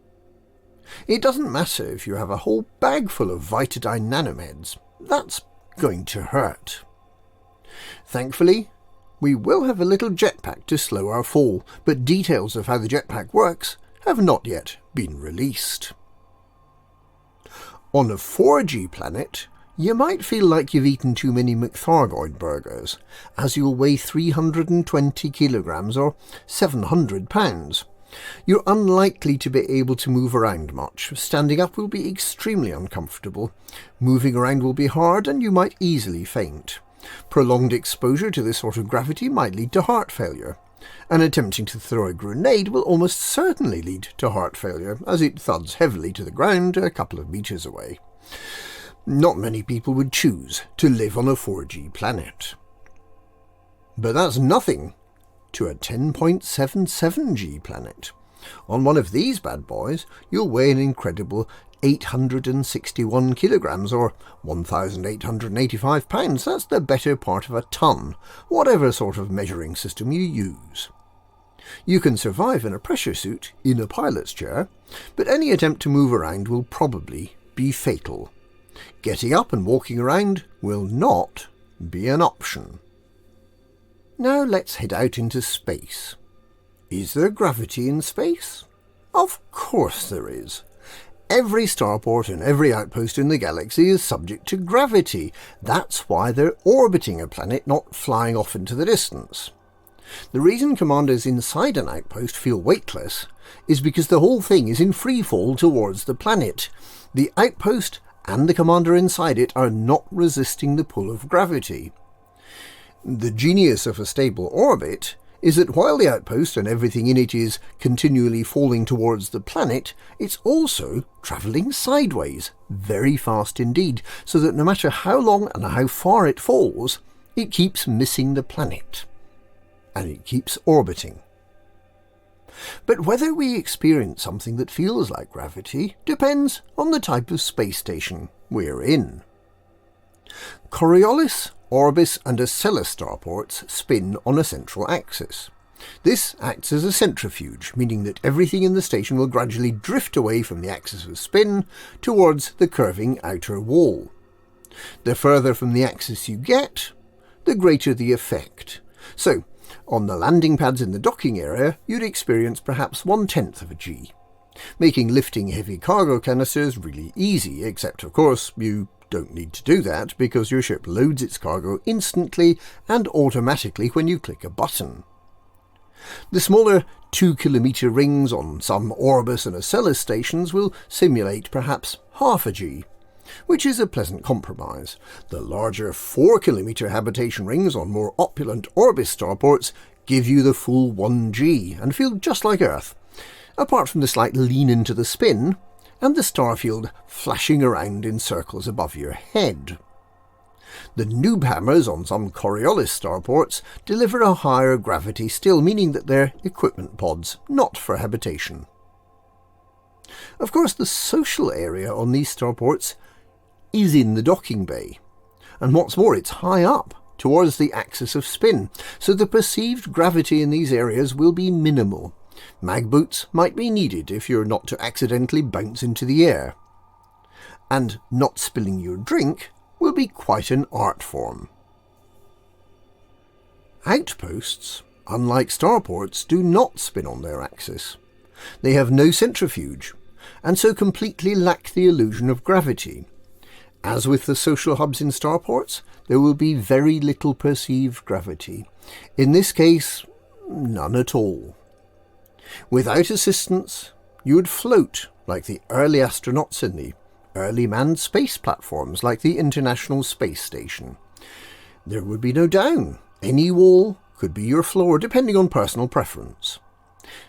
It doesn't matter if you have a whole bag full of Vitadyne nanomeds, that's going to hurt. Thankfully, we will have a little jetpack to slow our fall, but details of how the jetpack works have not yet been released. On a 4G planet, you might feel like you've eaten too many McThargoid burgers, as you'll weigh 320 kilograms or 700 pounds, You're unlikely to be able to move around much. Standing up will be extremely uncomfortable. Moving around will be hard and you might easily faint. Prolonged exposure to this sort of gravity might lead to heart failure. And attempting to throw a grenade will almost certainly lead to heart failure, as it thuds heavily to the ground a couple of meters away. Not many people would choose to live on a 4G planet. But that's nothing to a 10.77G planet. On one of these bad boys, you'll weigh an incredible 861 kilograms, or 1,885 pounds. That's the better part of a ton, whatever sort of measuring system you use. You can survive in a pressure suit in a pilot's chair, but any attempt to move around will probably be fatal. Getting up and walking around will not be an option. Now let's head out into space. Is there gravity in space? Of course there is. Every starport and every outpost in the galaxy is subject to gravity. That's why they're orbiting a planet, not flying off into the distance. The reason commanders inside an outpost feel weightless is because the whole thing is in free fall towards the planet. The outpost and the commander inside it are not resisting the pull of gravity. The genius of a stable orbit is that while the outpost and everything in it is continually falling towards the planet, it's also travelling sideways, very fast indeed, so that no matter how long and how far it falls, it keeps missing the planet. And it keeps orbiting. But whether we experience something that feels like gravity depends on the type of space station we're in. Coriolis, Orbis and Acellus starports spin on a central axis. This acts as a centrifuge, meaning that everything in the station will gradually drift away from the axis of spin towards the curving outer wall. The further from the axis you get, the greater the effect. So, on the landing pads in the docking area, you'd experience perhaps 1/10 of a G, making lifting heavy cargo canisters really easy, except of course you don't need to do that because your ship loads its cargo instantly and automatically when you click a button. The smaller 2-kilometre rings on some Orbis and Acellus stations will simulate perhaps half a G, which is a pleasant compromise. The larger 4-kilometre habitation rings on more opulent Orbis starports give you the full 1G and feel just like Earth, apart from the slight lean into the spin and the starfield flashing around in circles above your head. The noob hammers on some Coriolis starports deliver a higher gravity still, meaning that they're equipment pods, not for habitation. Of course, the social area on these starports is in the docking bay, and what's more, it's high up towards the axis of spin, so the perceived gravity in these areas will be minimal. Mag boots might be needed if you're not to accidentally bounce into the air. And not spilling your drink will be quite an art form. Outposts, unlike starports, do not spin on their axis. They have no centrifuge, and so completely lack the illusion of gravity. As with the social hubs in starports, there will be very little perceived gravity. In this case, none at all. Without assistance, you would float like the early astronauts in the early manned space platforms like the International Space Station. There would be no down. Any wall could be your floor, depending on personal preference.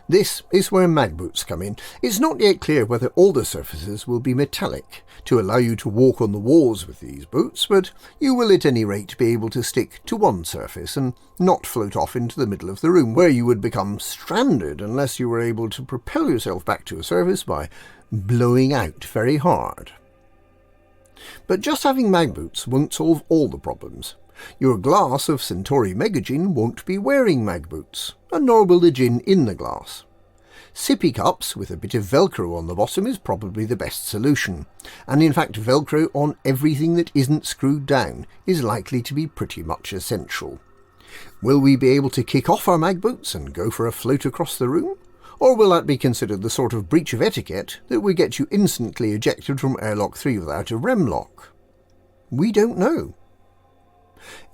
This is where mag boots come in. It's not yet clear whether all the surfaces will be metallic to allow you to walk on the walls with these boots, but you will at any rate be able to stick to one surface and not float off into the middle of the room, where you would become stranded unless you were able to propel yourself back to a surface by blowing out very hard. But just having mag boots won't solve all the problems. Your glass of Centauri Megagin won't be wearing mag boots, and nor will the gin in the glass. Sippy cups with a bit of Velcro on the bottom is probably the best solution, and in fact Velcro on everything that isn't screwed down is likely to be pretty much essential. Will we be able to kick off our mag boots and go for a float across the room? Or will that be considered the sort of breach of etiquette that would get you instantly ejected from Airlock 3 without a rem lock? We don't know.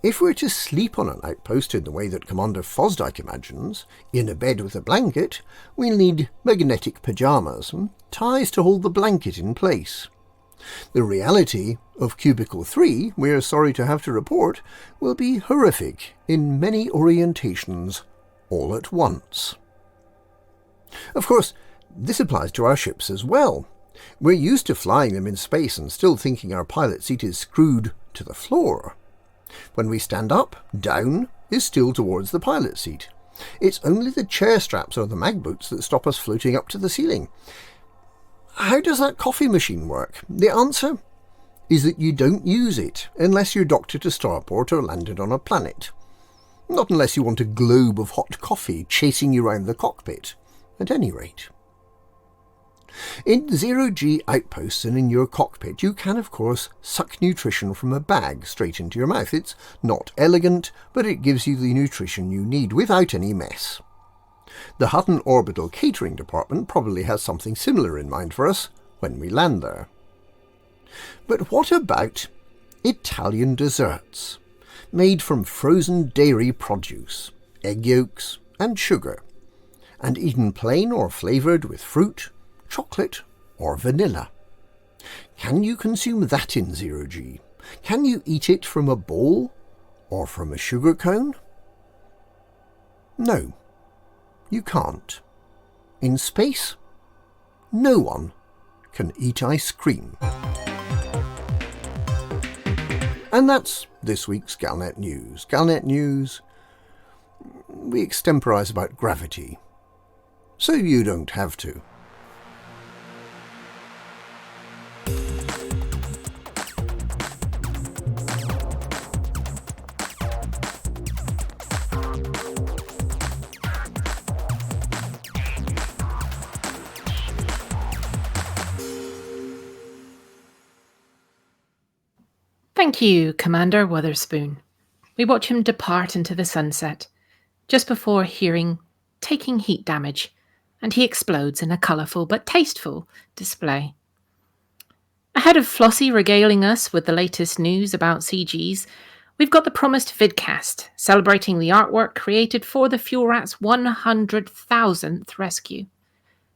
If we're to sleep on an outpost in the way that Commander Fosdyke imagines, in a bed with a blanket, we'll need magnetic pyjamas and ties to hold the blanket in place. The reality of Cubicle 3, we're sorry to have to report, will be horrific in many orientations all at once. Of course, this applies to our ships as well. We're used to flying them in space and still thinking our pilot seat is screwed to the floor. When we stand up, down is still towards the pilot seat. It's only the chair straps or the mag boots that stop us floating up to the ceiling. How does that coffee machine work? The answer is that you don't use it unless you're docked at a starport or landed on a planet. Not unless you want a globe of hot coffee chasing you round the cockpit, at any rate. In zero-G outposts and in your cockpit, you can, of course, suck nutrition from a bag straight into your mouth. It's not elegant, but it gives you the nutrition you need without any mess. The Hutton Orbital catering department probably has something similar in mind for us when we land there. But what about Italian desserts, made from frozen dairy produce, egg yolks and sugar, and eaten plain or flavoured with fruit, chocolate or vanilla? Can you consume that in zero-G? Can you eat it from a bowl or from a sugar cone? No, you can't. In space, no one can eat ice cream. And that's this week's Galnet News. Galnet News, we extemporise about gravity, so you don't have to. Thank you, Commander Wotherspoon. We watch him depart into the sunset, just before taking heat damage, and he explodes in a colourful but tasteful display. Ahead of Flossy regaling us with the latest news about CGs, we've got the promised vidcast, celebrating the artwork created for the Fuel Rat's 100,000th rescue.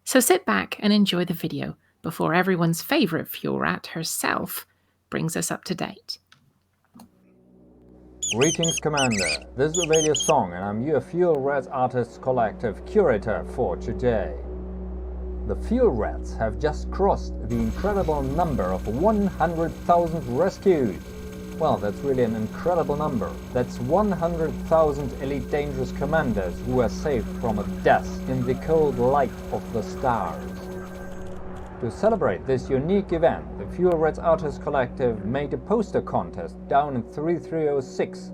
So sit back and enjoy the video before everyone's favourite Fuel Rat herself brings us up to date. Greetings, Commander. This is Uvelius Sång, and I'm your Fuel Rats Artists Collective curator for today. The Fuel Rats have just crossed the incredible number of 100,000 rescues. Well, that's really an incredible number. That's 100,000 elite dangerous commanders who were saved from a death in the cold light of the stars. To celebrate this unique event, the Fuel Rats Artists Collective made a poster contest down in 3306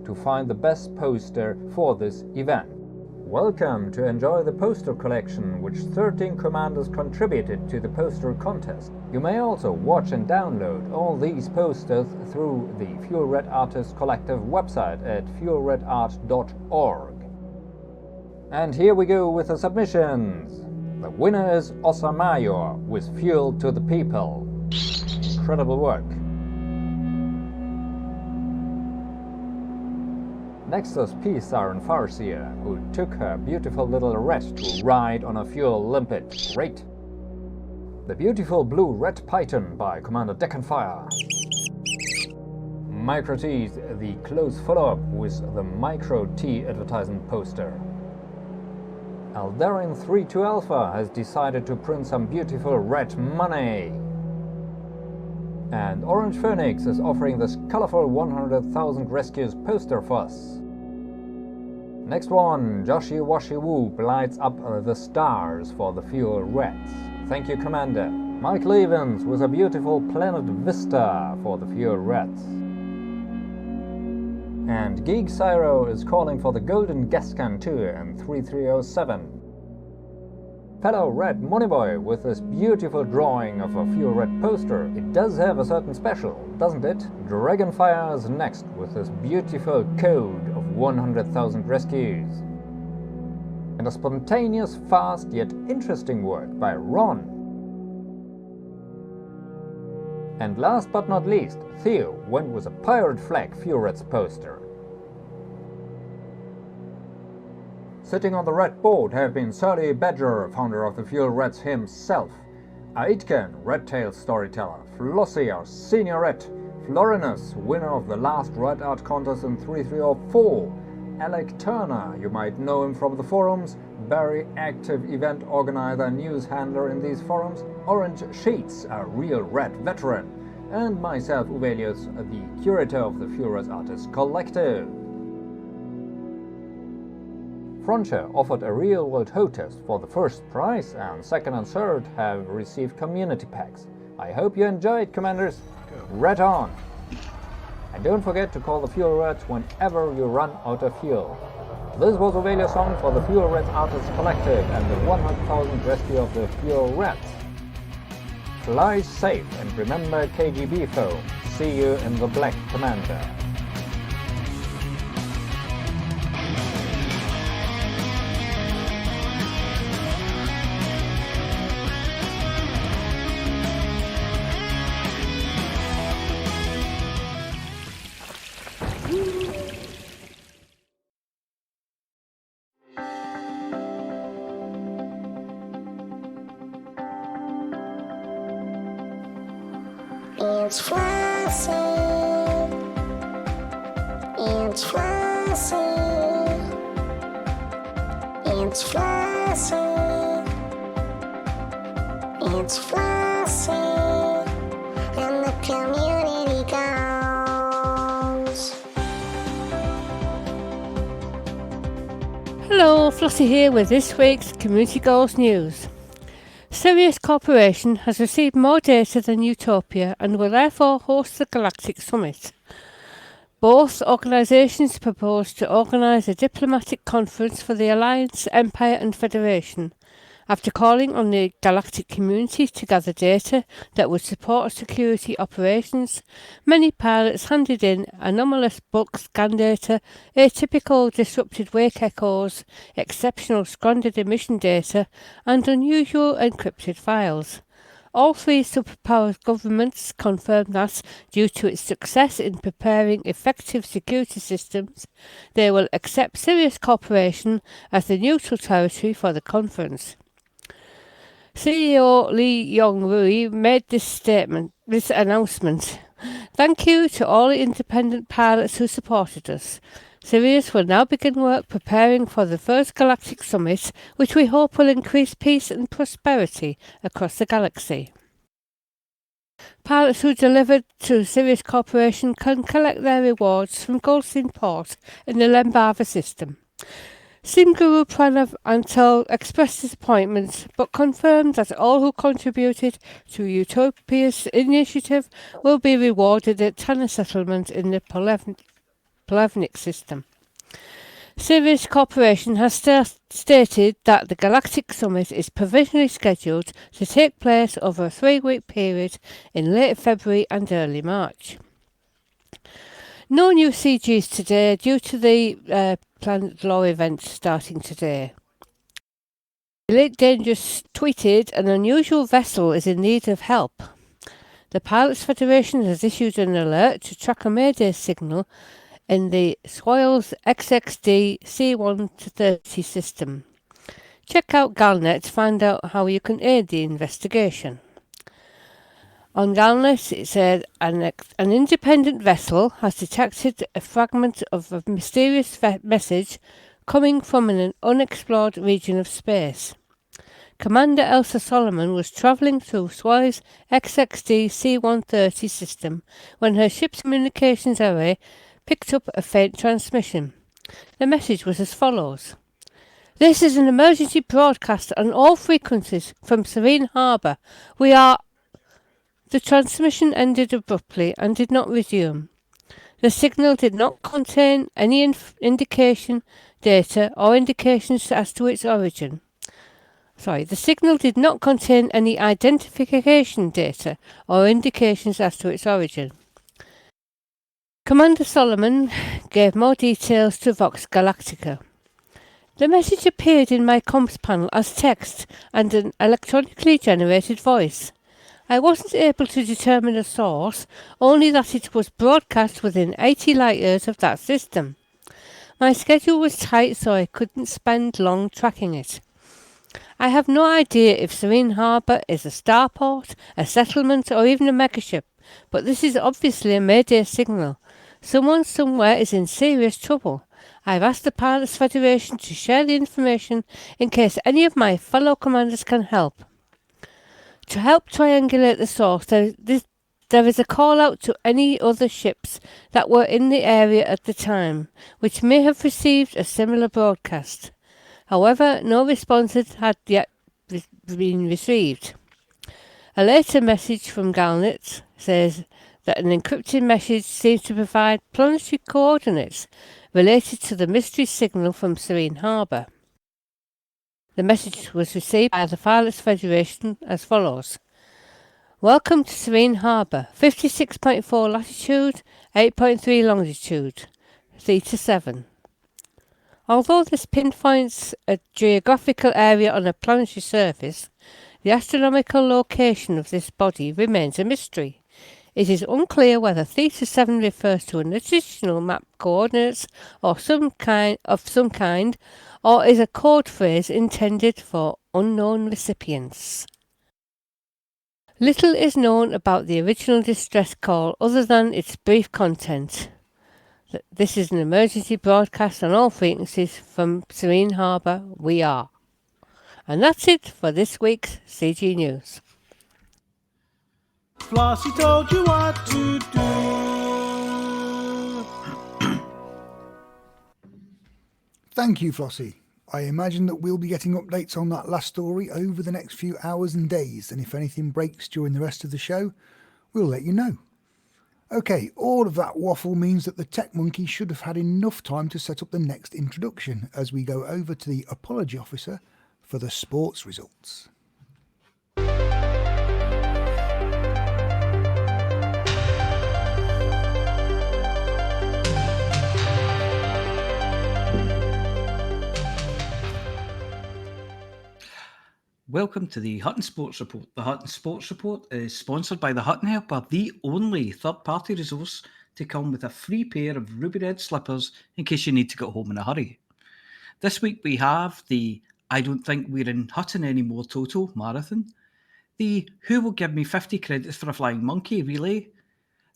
to find the best poster for this event. Welcome to enjoy the poster collection, which 13 commanders contributed to the poster contest. You may also watch and download all these posters through the Fuel Rat Artists Collective website at fuelratart.org. And here we go with the submissions. The winner is Osamayor with Fuel to the People. Incredible work. Next is P-Siren Farseer, who took her beautiful little rat to ride on a fuel limpet. Great. The beautiful blue red python by Commander Deccanfire. Micro T, the close follow-up with the Micro T advertisement poster. Aldarin 32 Alpha has decided to print some beautiful red money. And Orange Phoenix is offering this colorful 100,000 rescues poster for us. Next one, Joshi Washi Whoop lights up the stars for the Fuel Rats. Thank you, Commander. Mike Levens with a beautiful Planet Vista for the Fuel Rats. And Geek Cyro is calling for the Golden Gascan 2 in 3307. Fellow Red Moneyboy with this beautiful drawing of a Fuel Rat poster. It does have a certain special, doesn't it? Dragonfire is next with this beautiful code of 100,000 rescues. And a spontaneous, fast yet interesting work by Ron. And last but not least, Theo went with a pirate flag Fuel Rats poster. Sitting on the red boat have been Surly Badger, founder of the Fuel Rats himself, Aitken, Red Tail storyteller, Flossy, our senior red, Florinus, winner of the last Red Art contest in 3304, Alec Turner, you might know him from the forums, very active event organizer and news handler in these forums, Orange Sheets, a real red veteran, and myself, Uvelius, the curator of the Fuel Rats Artists Collective. Frontier offered a real-world hotest for the first prize, and second and third have received community packs. I hope you enjoyed, Commanders. Red on! And don't forget to call the Fuel Rats whenever you run out of fuel. This was Uvelius Sång for the Fuel Rats Artists Collective and the 100,000th rescue of the Fuel Rats. Fly safe and remember KGB foam. See you in the Black Commander. It's Flossy. It's Flossy. It's Flossy. It's Flossy. And the community goes. Hello, Flossy here with this week's Community Goals News. Sirius Corporation has received more data than Utopia and will therefore host the Galactic Summit. Both organisations propose to organise a diplomatic conference for the Alliance, Empire and Federation, after calling on the galactic community to gather data that would support security operations. Many pilots handed in anomalous bulk scan data, atypical disrupted wake echoes, exceptional stranded emission data, and unusual encrypted files. All three superpower governments confirmed that, due to its success in preparing effective security systems, they will accept Sirius Corporation as the neutral territory for the conference. CEO Lee Yong-rui made this announcement. Thank you to all the independent pilots who supported us. Sirius will now begin work preparing for the first Galactic Summit, which we hope will increase peace and prosperity across the galaxy. Pilots who delivered to Sirius Corporation can collect their rewards from Goldstein Port in the Lembava system. Sim Guru Pranav Antal expressed disappointment, but confirmed that all who contributed to Utopia's initiative will be rewarded at Tanna settlement in the Plevnik system. Sirius Corporation has stated that the Galactic Summit is provisionally scheduled to take place over a 3-week period in late February and early March. No new CGs today due to the Planet Law event starting today. Elite Dangerous tweeted, an unusual vessel is in need of help. The Pilots Federation has issued an alert to track a Mayday signal in the Swoils XXD C1-30 system. Check out Galnet to find out how you can aid the investigation. On Galnet, it said an independent vessel has detected a fragment of a mysterious message coming from an unexplored region of space. Commander Elsa Solomon was travelling through Swoils XXD C1-30 system when her ship's communications array picked up a faint transmission. The message was as follows. This is an emergency broadcast on all frequencies from Serene Harbour. The transmission ended abruptly and did not resume. The signal did not contain any indication, data, or indications as to its origin. The signal did not contain any identification data or indications as to its origin. Commander Solomon gave more details to Vox Galactica. The message appeared in my comms panel as text and an electronically generated voice. I wasn't able to determine a source, only that it was broadcast within 80 light years of that system. My schedule was tight, so I couldn't spend long tracking it. I have no idea if Serene Harbour is a starport, a settlement, or even a megaship, but this is obviously a Mayday signal. Someone somewhere is in serious trouble. I've asked the Pilots Federation to share the information in case any of my fellow commanders can help. To help triangulate the source, there is a call out to any other ships that were in the area at the time, which may have received a similar broadcast. However, no responses had yet been received. A later message from Galnet says that an encrypted message seems to provide planetary coordinates related to the mystery signal from Serene Harbour. The message was received by the Pilots Federation as follows. Welcome to Serene Harbour, 56.4 latitude, 8.3 longitude, Theta 7. Although this pinpoints a geographical area on a planetary surface, the astronomical location of this body remains a mystery. It is unclear whether Theta 7 refers to an additional map coordinates or some kind, or is a code phrase intended for unknown recipients. Little is known about the original distress call other than its brief content. This is an emergency broadcast on all frequencies from Serene Harbour. We are. And that's it for this week's CG News. Flossy told you what to do. Thank you, Flossy. I imagine that we'll be getting updates on that last story over the next few hours and days, and if anything breaks during the rest of the show, we'll let you know. Okay, all of that waffle means that the Tech Monkey should have had enough time to set up the next introduction as we go over to the Apology Officer for the sports results. Welcome to the Hutton Sports Report. The Hutton Sports Report is sponsored by the Hutton Helper, the only third-party resource to come with a free pair of ruby red slippers in case you need to get home in a hurry. This week we have the I Don't Think We're in Hutton Anymore Total Marathon, the Who Will Give Me 50 Credits for a Flying Monkey Relay,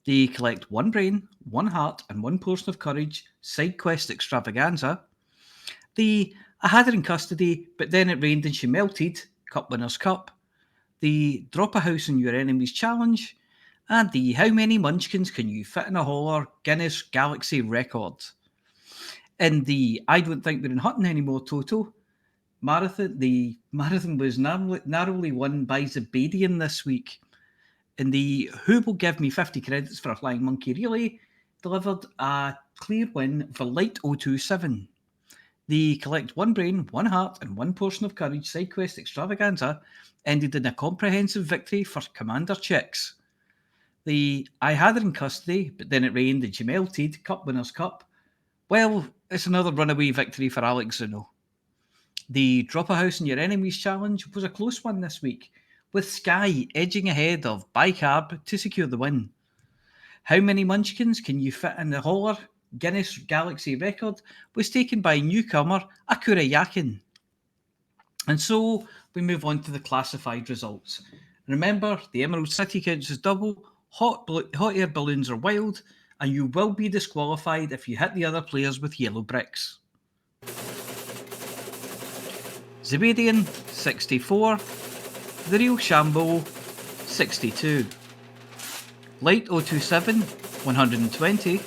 the Collect One Brain, One Heart and One Portion of Courage Side Quest Extravaganza, the I Had Her in Custody but Then It Rained and She Melted Cup Winners' Cup, the Drop a House on Your Enemies Challenge, and the How Many Munchkins Can You Fit in a Holler Guinness Galaxy Record. In the I Don't Think We're in Hutton Anymore Total Marathon, the marathon was narrowly won by Zebadian this week. In the Who Will Give Me 50 Credits for a Flying Monkey Relay delivered a clear win for Light 027. The Collect One Brain, One Heart and One Portion of Courage Side Quest Extravaganza ended in a comprehensive victory for Commander Chix. The I Had Her in Custody but Then It Rained and She Melted Cup Winners' Cup, well, it's another runaway victory for Alex Zuno. The Drop a House on Your Enemies Challenge was a close one this week, with Sky edging ahead of Bicarb to secure the win. How Many Munchkins Can You Fit in the Holler Guinness Galaxy Record was taken by newcomer Akura Yakin. And so we move on to the classified results. Remember, the Emerald City counts as double, hot air balloons are wild, and you will be disqualified if you hit the other players with yellow bricks. Zebadian, 64. The Real Shambo, 62. Light 027, 120.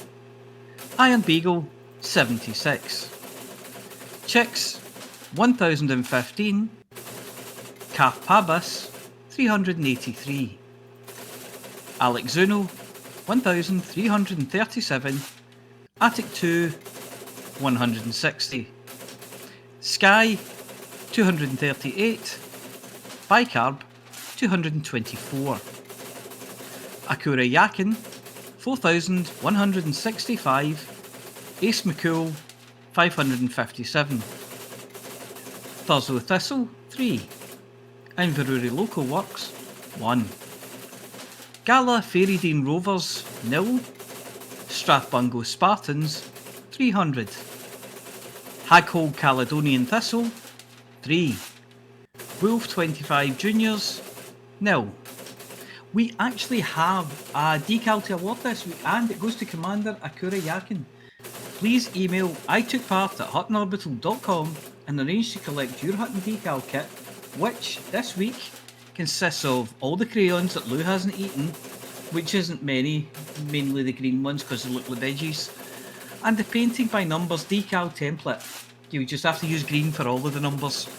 Iron Beagle, 76. Chix, 1015. Carpabus, 383. Alex Zuno, 1337. Attic 2, 160. Sky, 238. Bicarb, 224. Akura Yakin, 4165. Ace McCool, 557. Thurso Thistle, 3. Inverurie Local Works, 1. Scala Fairydean Rovers 0, Strathbungo Spartans 300, Haghold Caledonian Thistle 3, Wolf 25 Juniors 0. We actually have a decal to award this week, and it goes to Commander Akura Yakin. Please email itookpart@huttonorbital.com and arrange to collect your Hutton decal kit, which this week consists of all the crayons that Lou hasn't eaten, which isn't many, mainly the green ones because they look like veggies, and the painting by numbers decal template. You just have to use green for all of the numbers.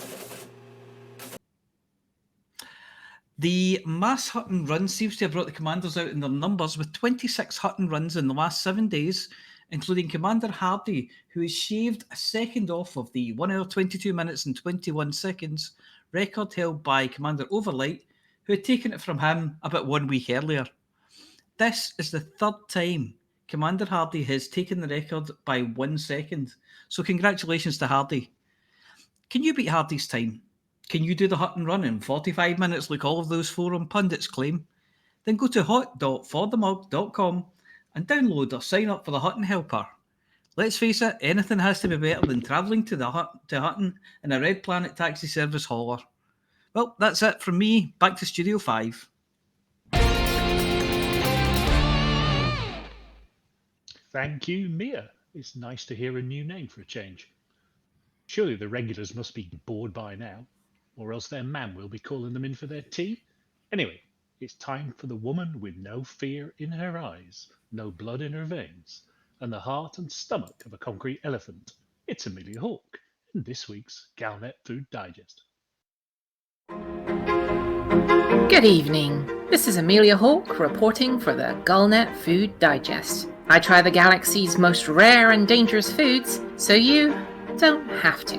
The mass Hutton run seems to have brought the commanders out in their numbers, with 26 Hutton runs in the last 7 days, including Commander Hardy, who has shaved a second off of the 1 hour, 22 minutes and 21 seconds record held by Commander Overlight, who had taken it from him about 1 week earlier. This is the third time Commander Hardy has taken the record by 1 second, so congratulations to Hardy. Can you beat Hardy's time? Can you do the Hutton run in 45 minutes like all of those forum pundits claim? Then go to hot.forthemug.com and download or sign up for the Hutton Helper. Let's face it, anything has to be better than travelling to Hutton in a Red Planet taxi service hauler. Well, that's it from me. Back to Studio 5. Thank you, Mia. It's nice to hear a new name for a change. Surely the regulars must be bored by now, or else their man will be calling them in for their tea. Anyway, it's time for the woman with no fear in her eyes, no blood in her veins, and the heart and stomach of a concrete elephant. It's Aemilia Hawk in this week's Galnet Food Digest. Good evening. This is Aemilia Hawk reporting for the Galnet Food Digest. I try the galaxy's most rare and dangerous foods, so you don't have to.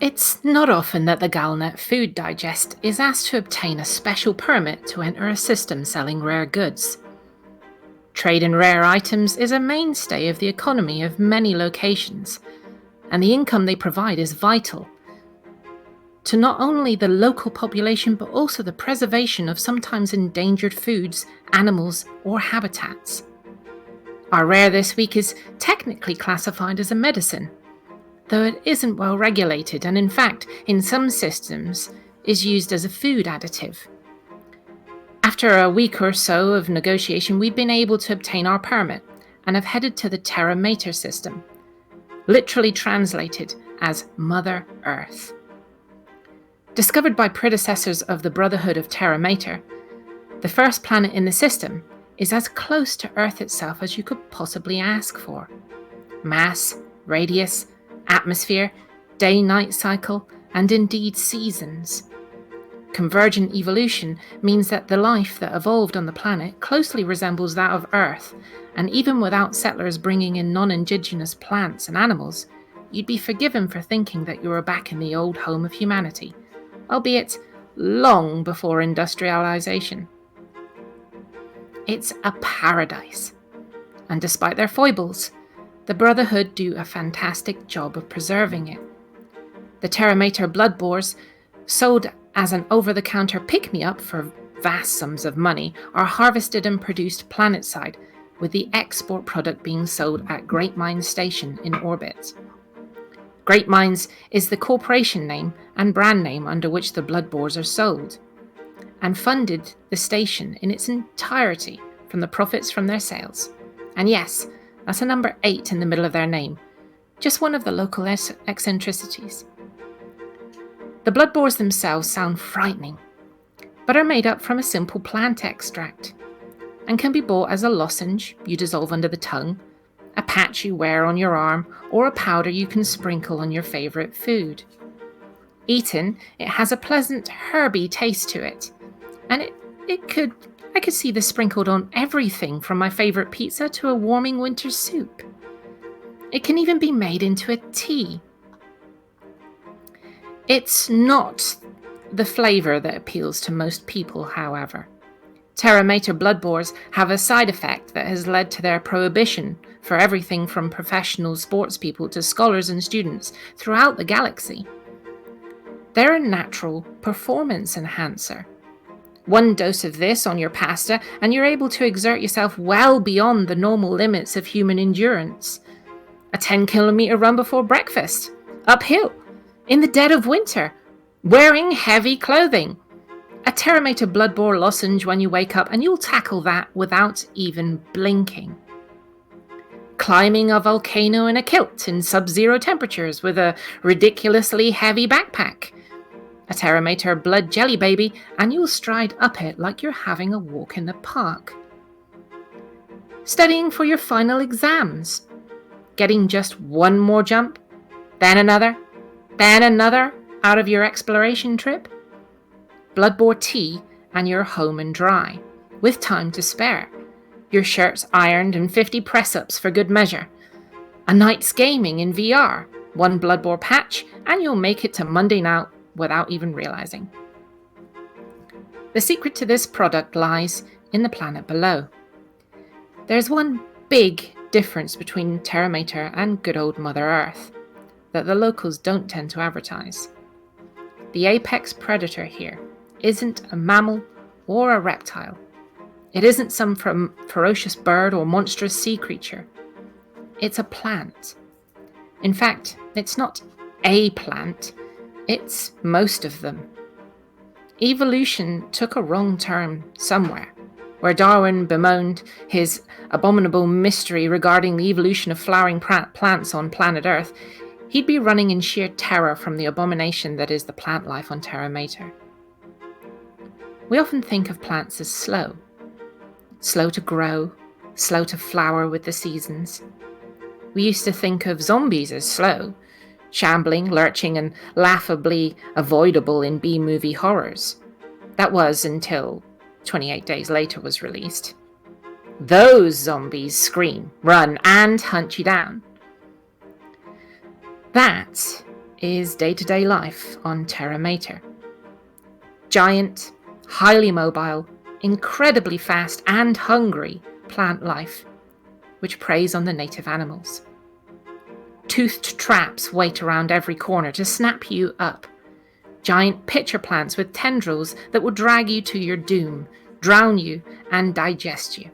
It's not often that the Galnet Food Digest is asked to obtain a special permit to enter a system selling rare goods. Trade in rare items is a mainstay of the economy of many locations, and the income they provide is vital to not only the local population but also the preservation of sometimes endangered foods, animals, or habitats. Our rare this week is technically classified as a medicine, though it isn't well regulated and in fact, in some systems, is used as a food additive. After a week or so of negotiation, we've been able to obtain our permit and have headed to the Terra Mater system, literally translated as Mother Earth. Discovered by predecessors of the Brotherhood of Terra Mater, the first planet in the system is as close to Earth itself as you could possibly ask for. Mass, radius, atmosphere, day-night cycle, and indeed seasons. Convergent evolution means that the life that evolved on the planet closely resembles that of Earth, and even without settlers bringing in non-indigenous plants and animals, you'd be forgiven for thinking that you were back in the old home of humanity, albeit long before industrialization. It's a paradise, and despite their foibles, the Brotherhood do a fantastic job of preserving it. The Terra Mater blood boars, sold as an over-the-counter pick-me-up for vast sums of money, are harvested and produced planetside, with the export product being sold at Great Mines Station in orbit. Great Mines is the corporation name and brand name under which the blood boars are sold, and funded the station in its entirety from the profits from their sales. And yes, that's a number 8 in the middle of their name, just one of the local eccentricities. The blood boars themselves sound frightening, but are made up from a simple plant extract, and can be bought as a lozenge you dissolve under the tongue, a patch you wear on your arm, or a powder you can sprinkle on your favourite food. Eaten, it has a pleasant herby taste to it, and I could see this sprinkled on everything from my favourite pizza to a warming winter soup. It can even be made into a tea. It's not the flavour that appeals to most people, however. Terra blood boars have a side effect that has led to their prohibition for everything from professional sports people to scholars and students throughout the galaxy. They're a natural performance enhancer. One dose of this on your pasta and you're able to exert yourself well beyond the normal limits of human endurance. A 10-kilometer run before breakfast, uphill, in the dead of winter, wearing heavy clothing. A Terra blood boar lozenge when you wake up and you'll tackle that without even blinking. Climbing a volcano in a kilt in sub-zero temperatures with a ridiculously heavy backpack. A Terra blood jelly baby and you'll stride up it like you're having a walk in the park. Studying for your final exams. Getting just one more jump, then another out of your exploration trip. Blood boar tea and you're home and dry, with time to spare. Your shirts ironed and 50 press-ups for good measure. A night's gaming in VR, one blood boar patch, and you'll make it to Monday night without even realizing. The secret to this product lies in the planet below. There's one big difference between Terra and good old Mother Earth that the locals don't tend to advertise. The apex predator here isn't a mammal or a reptile. It isn't some ferocious bird or monstrous sea creature. It's a plant. In fact, it's not a plant, it's most of them. Evolution took a wrong turn somewhere, where Darwin bemoaned his abominable mystery regarding the evolution of flowering plants on planet Earth. He'd be running in sheer terror from the abomination that is the plant life on Terra. We often think of plants as slow to grow, slow to flower with the seasons. We used to think of zombies as slow, shambling, lurching, and laughably avoidable in B-movie horrors. That was until 28 Days Later was released. Those zombies scream, run, and hunt you down. That is day-to-day life on Terra. Giant, highly mobile, incredibly fast and hungry plant life, which preys on the native animals. Toothed traps wait around every corner to snap you up. Giant pitcher plants with tendrils that will drag you to your doom, drown you, and digest you.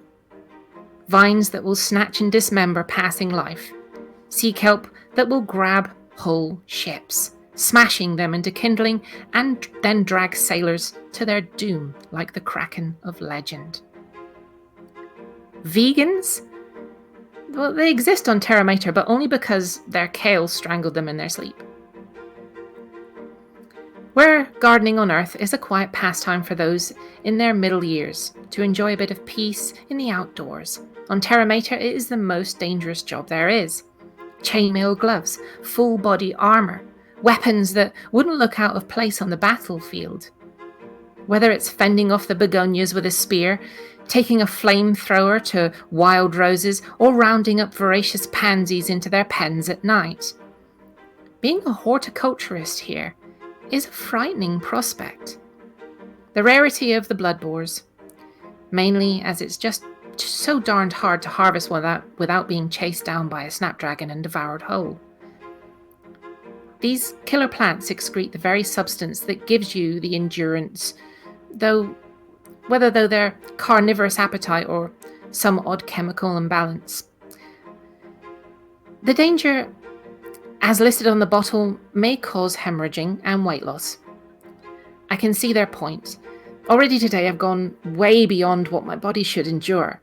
Vines that will snatch and dismember passing life. Sea kelp that will grab whole ships, smashing them into kindling and then drag sailors to their doom like the Kraken of legend. Vegans? Well, they exist on Terra, but only because their kale strangled them in their sleep. Where gardening on Earth is a quiet pastime for those in their middle years to enjoy a bit of peace in the outdoors, on Terra it is the most dangerous job there is. Chainmail gloves, full-body armour, weapons that wouldn't look out of place on the battlefield. Whether it's fending off the begonias with a spear, taking a flamethrower to wild roses, or rounding up voracious pansies into their pens at night. Being a horticulturist here is a frightening prospect. The rarity of the blood boars, mainly as it's just so darned hard to harvest without being chased down by a snapdragon and devoured whole. These killer plants excrete the very substance that gives you the endurance, whether their carnivorous appetite or some odd chemical imbalance. The danger, as listed on the bottle, may cause hemorrhaging and weight loss. I can see their point. Already today I've gone way beyond what my body should endure.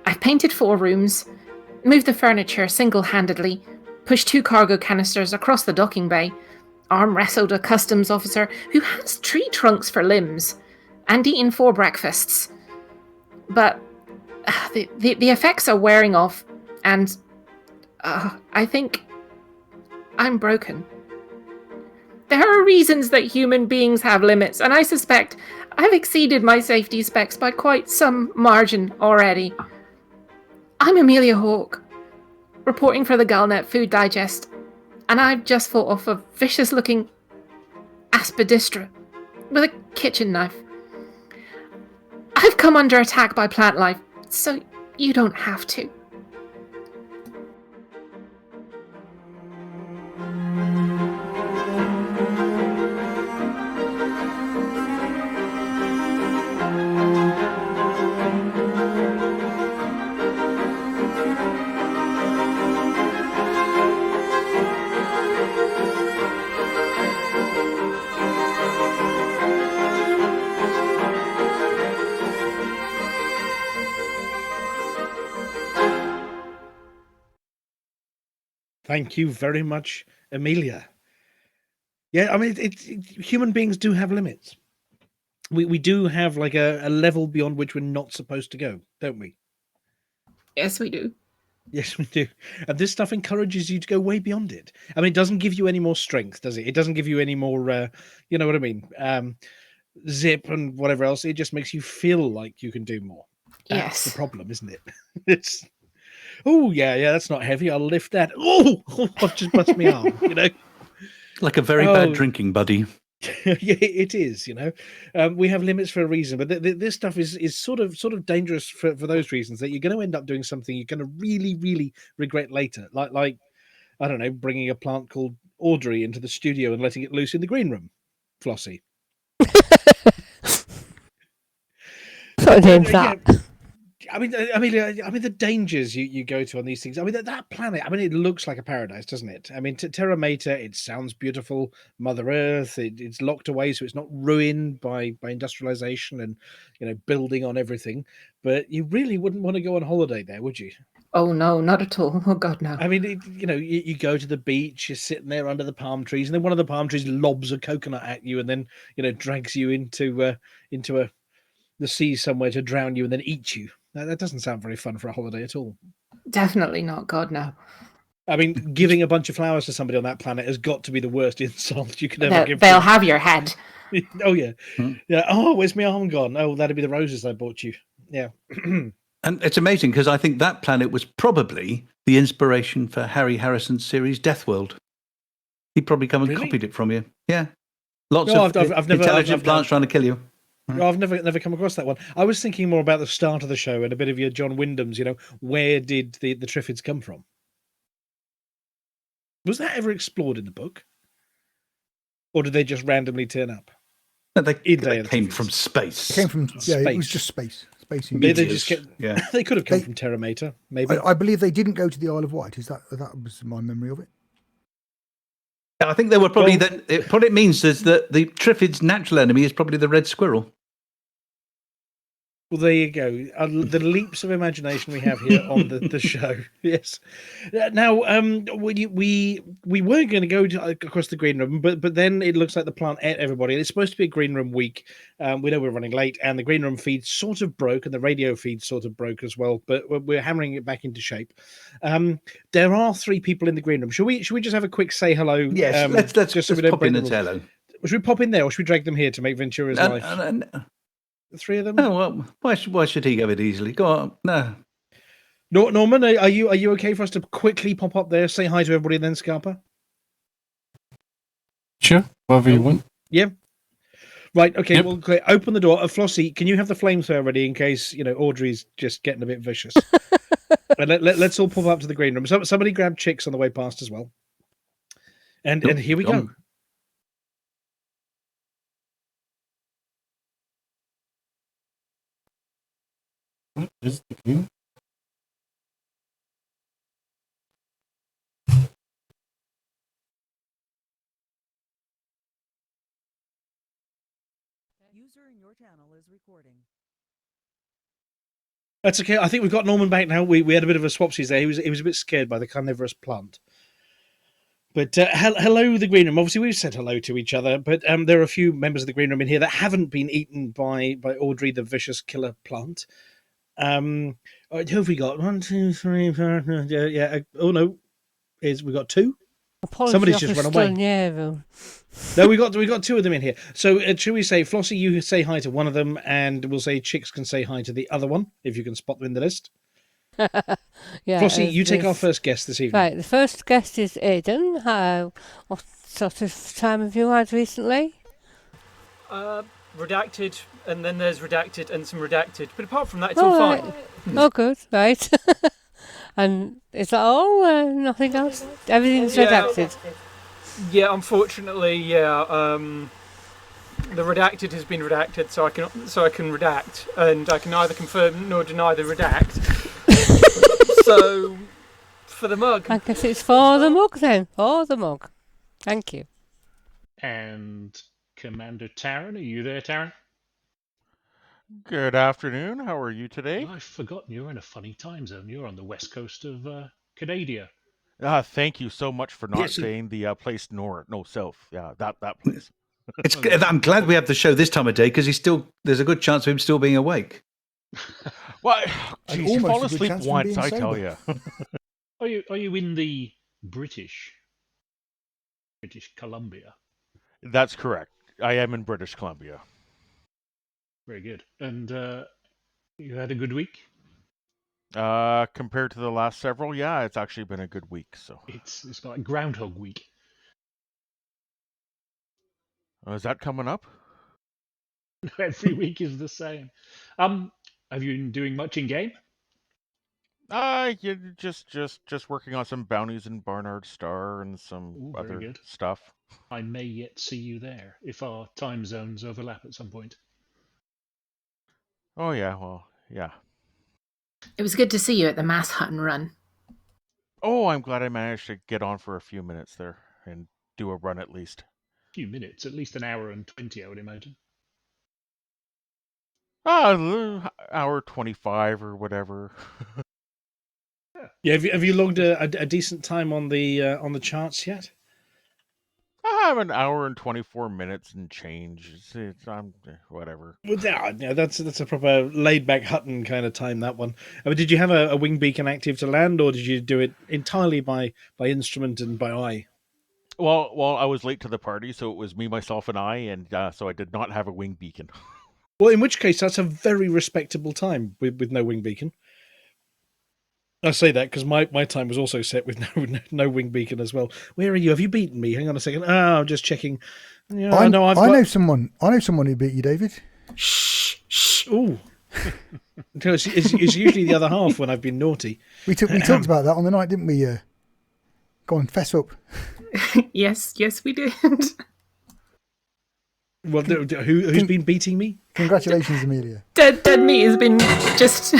I've painted 4 rooms, moved the furniture single-handedly, pushed 2 cargo canisters across the docking bay, arm-wrestled a customs officer who has tree trunks for limbs, and eaten 4 breakfasts. But the effects are wearing off, and I think I'm broken. There are reasons that human beings have limits, and I suspect I've exceeded my safety specs by quite some margin already. I'm Aemilia Hawk, reporting for the Galnet Food Digest, and I've just fought off a vicious-looking aspidistra with a kitchen knife. come under attack by plant life, so you don't have to. Thank you very much, Aemilia. Yeah, I mean, human beings do have limits. We do have like a level beyond which we're not supposed to go, don't we? Yes, we do. Yes, we do. And this stuff encourages you to go way beyond it. I mean, it doesn't give you any more strength, does it? It doesn't give you any more, you know what I mean? Zip and whatever else. It just makes you feel like you can do more. That's the problem, isn't it? It's... Oh, yeah, that's not heavy. I'll lift that. Oh, I've just bust my arm, you know. Like a very bad drinking buddy. Yeah, it is, you know. We have limits for a reason, but this stuff is sort of dangerous for those reasons, that you're going to end up doing something you're going to really, really regret later. Like I don't know, bringing a plant called Audrey into the studio and letting it loose in the green room. Flossie. What name's that? I mean, the dangers you go to on these things. I mean, that planet. I mean, it looks like a paradise, doesn't it? I mean, Terra, it sounds beautiful. Mother Earth, it's locked away, so it's not ruined by industrialization and, you know, building on everything. But you really wouldn't want to go on holiday there, would you? Oh no, not at all. Oh God, no. I mean, you go to the beach, you're sitting there under the palm trees, and then one of the palm trees lobs a coconut at you, and then drags you into the sea somewhere to drown you and then eat you. That doesn't sound very fun for a holiday at all. Definitely not. God, no. I mean, giving a bunch of flowers to somebody on that planet has got to be the worst insult you could ever give. They'll have your head. Oh, yeah. Yeah. Oh, where's my arm gone? Oh, that'd be the roses I bought you. Yeah. And it's amazing because I think that planet was probably the inspiration for Harry Harrison's series Death World. He'd probably come and copied it from you. Yeah. Lots of intelligent plants trying to kill you. Oh, I've never come across that one. I was thinking more about the start of the show and a bit of your John Wyndham's, where did the Triffids come from? Was that ever explored in the book? Or did they just randomly turn up? No, they came from space. It came from space. It was just space. Space in they They could have come from Terra, maybe. I believe they didn't go to the Isle of Wight. That was my memory of it. I think they were probably what it means is that the Triffids' natural enemy is probably the red squirrel. Well, there you go. The leaps of imagination we have here on the show. Yes. Now, we were going to go across the green room, but then it looks like the plant ate everybody. It's supposed to be a green room week. We know we're running late, and the green room feed sort of broke, and the radio feed sort of broke as well. But we're hammering it back into shape. There are 3 people in the green room. Should we just have a quick say hello? Yes. Let's just pop in and say hello. Should we pop in there, or should we drag them here to make Ventura's life? The 3 of them? Oh, well, why should he go it easily? Go on. No. Norman, are you okay for us to quickly pop up there, say hi to everybody, and then Scarpa? Sure, whatever you want. Yeah. Right, okay, yep. Well, okay, open the door. Flossie, can you have the flamethrower ready in case, Audrey's just getting a bit vicious? And let's all pop up to the green room. Somebody grab Chix on the way past as well. And here we go. Is the game? User in your channel is recording. That's okay. I think we've got Norman back now. We had a bit of a swapsies there. He was a bit scared by the carnivorous plant. But hello, the green room. Obviously, we've said hello to each other, but there are a few members of the green room in here that haven't been eaten by Audrey, the vicious killer plant. Who have we got? 1, 2, 3, 4. Yeah. Oh no, we got 2. Somebody's just run away. No, we got 2 of them in here. So should we say, Flossie, you say hi to one of them, and we'll say Chix can say hi to the other one if you can spot them in the list. Yeah, Flossie, you take our first guest this evening. Right, the first guest is Aidan. What sort of time have you had recently? redacted, and then there's redacted and some redacted. But apart from that, it's all fine. Oh, good, right. And is that all? Nothing else? Everything's redacted? Yeah, unfortunately, yeah. The redacted has been redacted, so I can redact, and I can neither confirm nor deny the redact. So, for the mug. I guess it's for the mug then. For the mug. Thank you. And Commander Taran, are you there, Taran? Good afternoon. How are you today? I've forgotten you're in a funny time zone. You're on the west coast of Canada. Thank you so much for not saying the place south. Yeah, that place. I'm glad we have the show this time of day because there's a good chance of him still being awake. Well, geez, you fall asleep once, I tell you. Are you in the British Columbia? That's correct. I am in British Columbia. Very good. And you had a good week? Compared to the last several, yeah, it's actually been a good week. So it's like Groundhog Week. Is that coming up? Every week is the same. Have you been doing much in game? Yeah, just working on some bounties in Barnard Star and some other stuff. I may yet see you there if our time zones overlap at some point. Oh yeah, well, yeah. It was good to see you at the Mass Hutton run. Oh, I'm glad I managed to get on for a few minutes there and do a run at least. A few minutes, at least an hour and 20, I would imagine. Hour 25 or whatever. Yeah, have you logged a decent time on the charts yet? I have an hour and 24 minutes and change. I'm whatever. Well, yeah, that's a proper laid back Hutton kind of time. That one. I mean, did you have a wing beacon active to land, or did you do it entirely by instrument and by eye? Well, I was late to the party, so it was me, myself, and I, and so I did not have a wing beacon. Well, in which case, that's a very respectable time with no wing beacon. I say that because my time was also set with no wing beacon as well. Where are you? Have you beaten me? Hang on a second. I'm just checking. Yeah, I know someone who beat you, David. Shh. Ooh. it's usually the other half when I've been naughty. We talked about that on the night, didn't we? Go on, fess up. Yes, we did. Well, who's been beating me? Congratulations, Aemilia. Deadmeat has been just.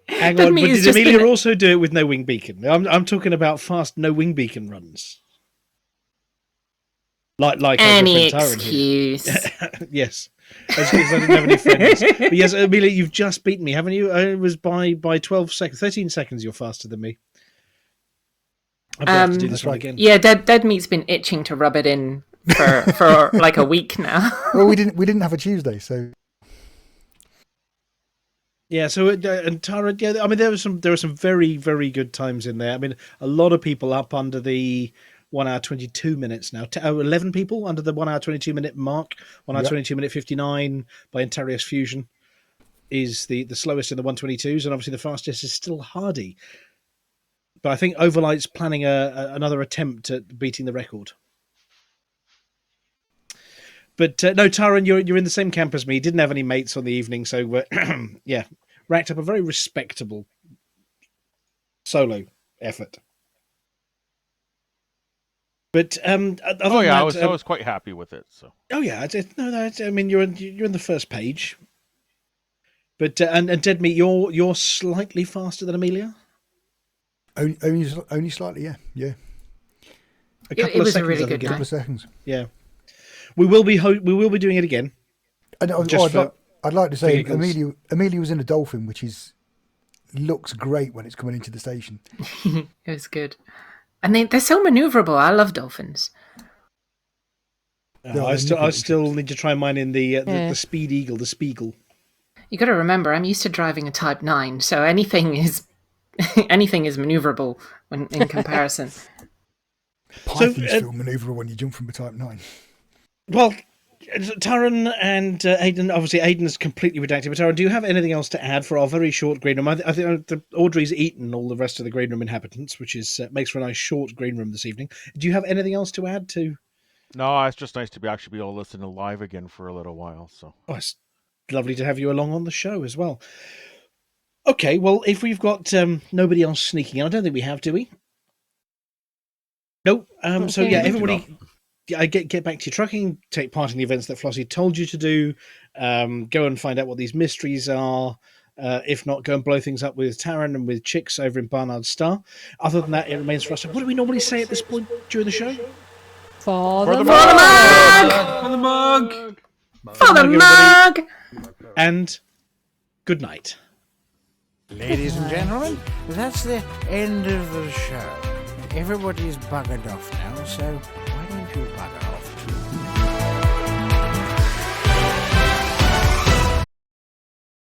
Hang on, but did Aemilia also do it with no wing beacon? I'm talking about fast no wing beacon runs. Like any excuse. Yes, as I didn't have any friends. But yes, Aemilia, you've just beaten me, haven't you? It was by 12 seconds, 13 seconds. You're faster than me. I'd have to do this one again. Yeah, Deadmeat's been itching to rub it in for like a week now. Well, we didn't have a Tuesday, so. Yeah, so and Tara, yeah, I mean there were some very, very good times in there. I mean, a lot of people up under the 1 hour 22 minutes now. 11 people under the 1 hour 22 minute mark. 1 hour 22 minute 59 by Interius Fusion is the slowest in the 122s, and obviously the fastest is still Hardy. But I think Overlight's planning another attempt at beating the record. But no, Taran, you're in the same camp as me. Didn't have any mates on the evening, so yeah, racked up a very respectable solo effort. But I was quite happy with it. So I mean you're in the first page. But and Deadmeat, you're slightly faster than Aemilia. Only slightly, yeah. It was a really good couple of seconds. Yeah. We will be doing it again. I'd like to say Aemilia was in a dolphin, which looks great when it's coming into the station. It was good, and they're so maneuverable. I love dolphins. I still need to try mine in the Speed Eagle, the Spiegel. You got to remember, I'm used to driving a Type 9, so anything is maneuverable in comparison. Pythons feel maneuverable when you jump from a Type 9. Well, Taran and Aiden, obviously Aiden's completely redacted, but Taran, do you have anything else to add for our very short green room? I think Audrey's eaten all the rest of the green room inhabitants, which makes for a nice short green room this evening. Do you have anything else to add to No, it's just nice to actually be able to listen to live again for a little while. So it's lovely to have you along on the show as well. Okay, well, if we've got nobody else sneaking in, I don't think we have, do we? No. So yeah, everybody, get back to your trucking, take part in the events that Flossy told you to do. Go and find out what these mysteries are. If not, go and blow things up with Taryn and with Chix over in Barnard Star. Other than that, it remains for us. What do we normally say at this point during the show? For the mug! For the mug! For the mug! And good night. Ladies and gentlemen, that's the end of the show. Everybody's buggered off now, so why don't you bugger off?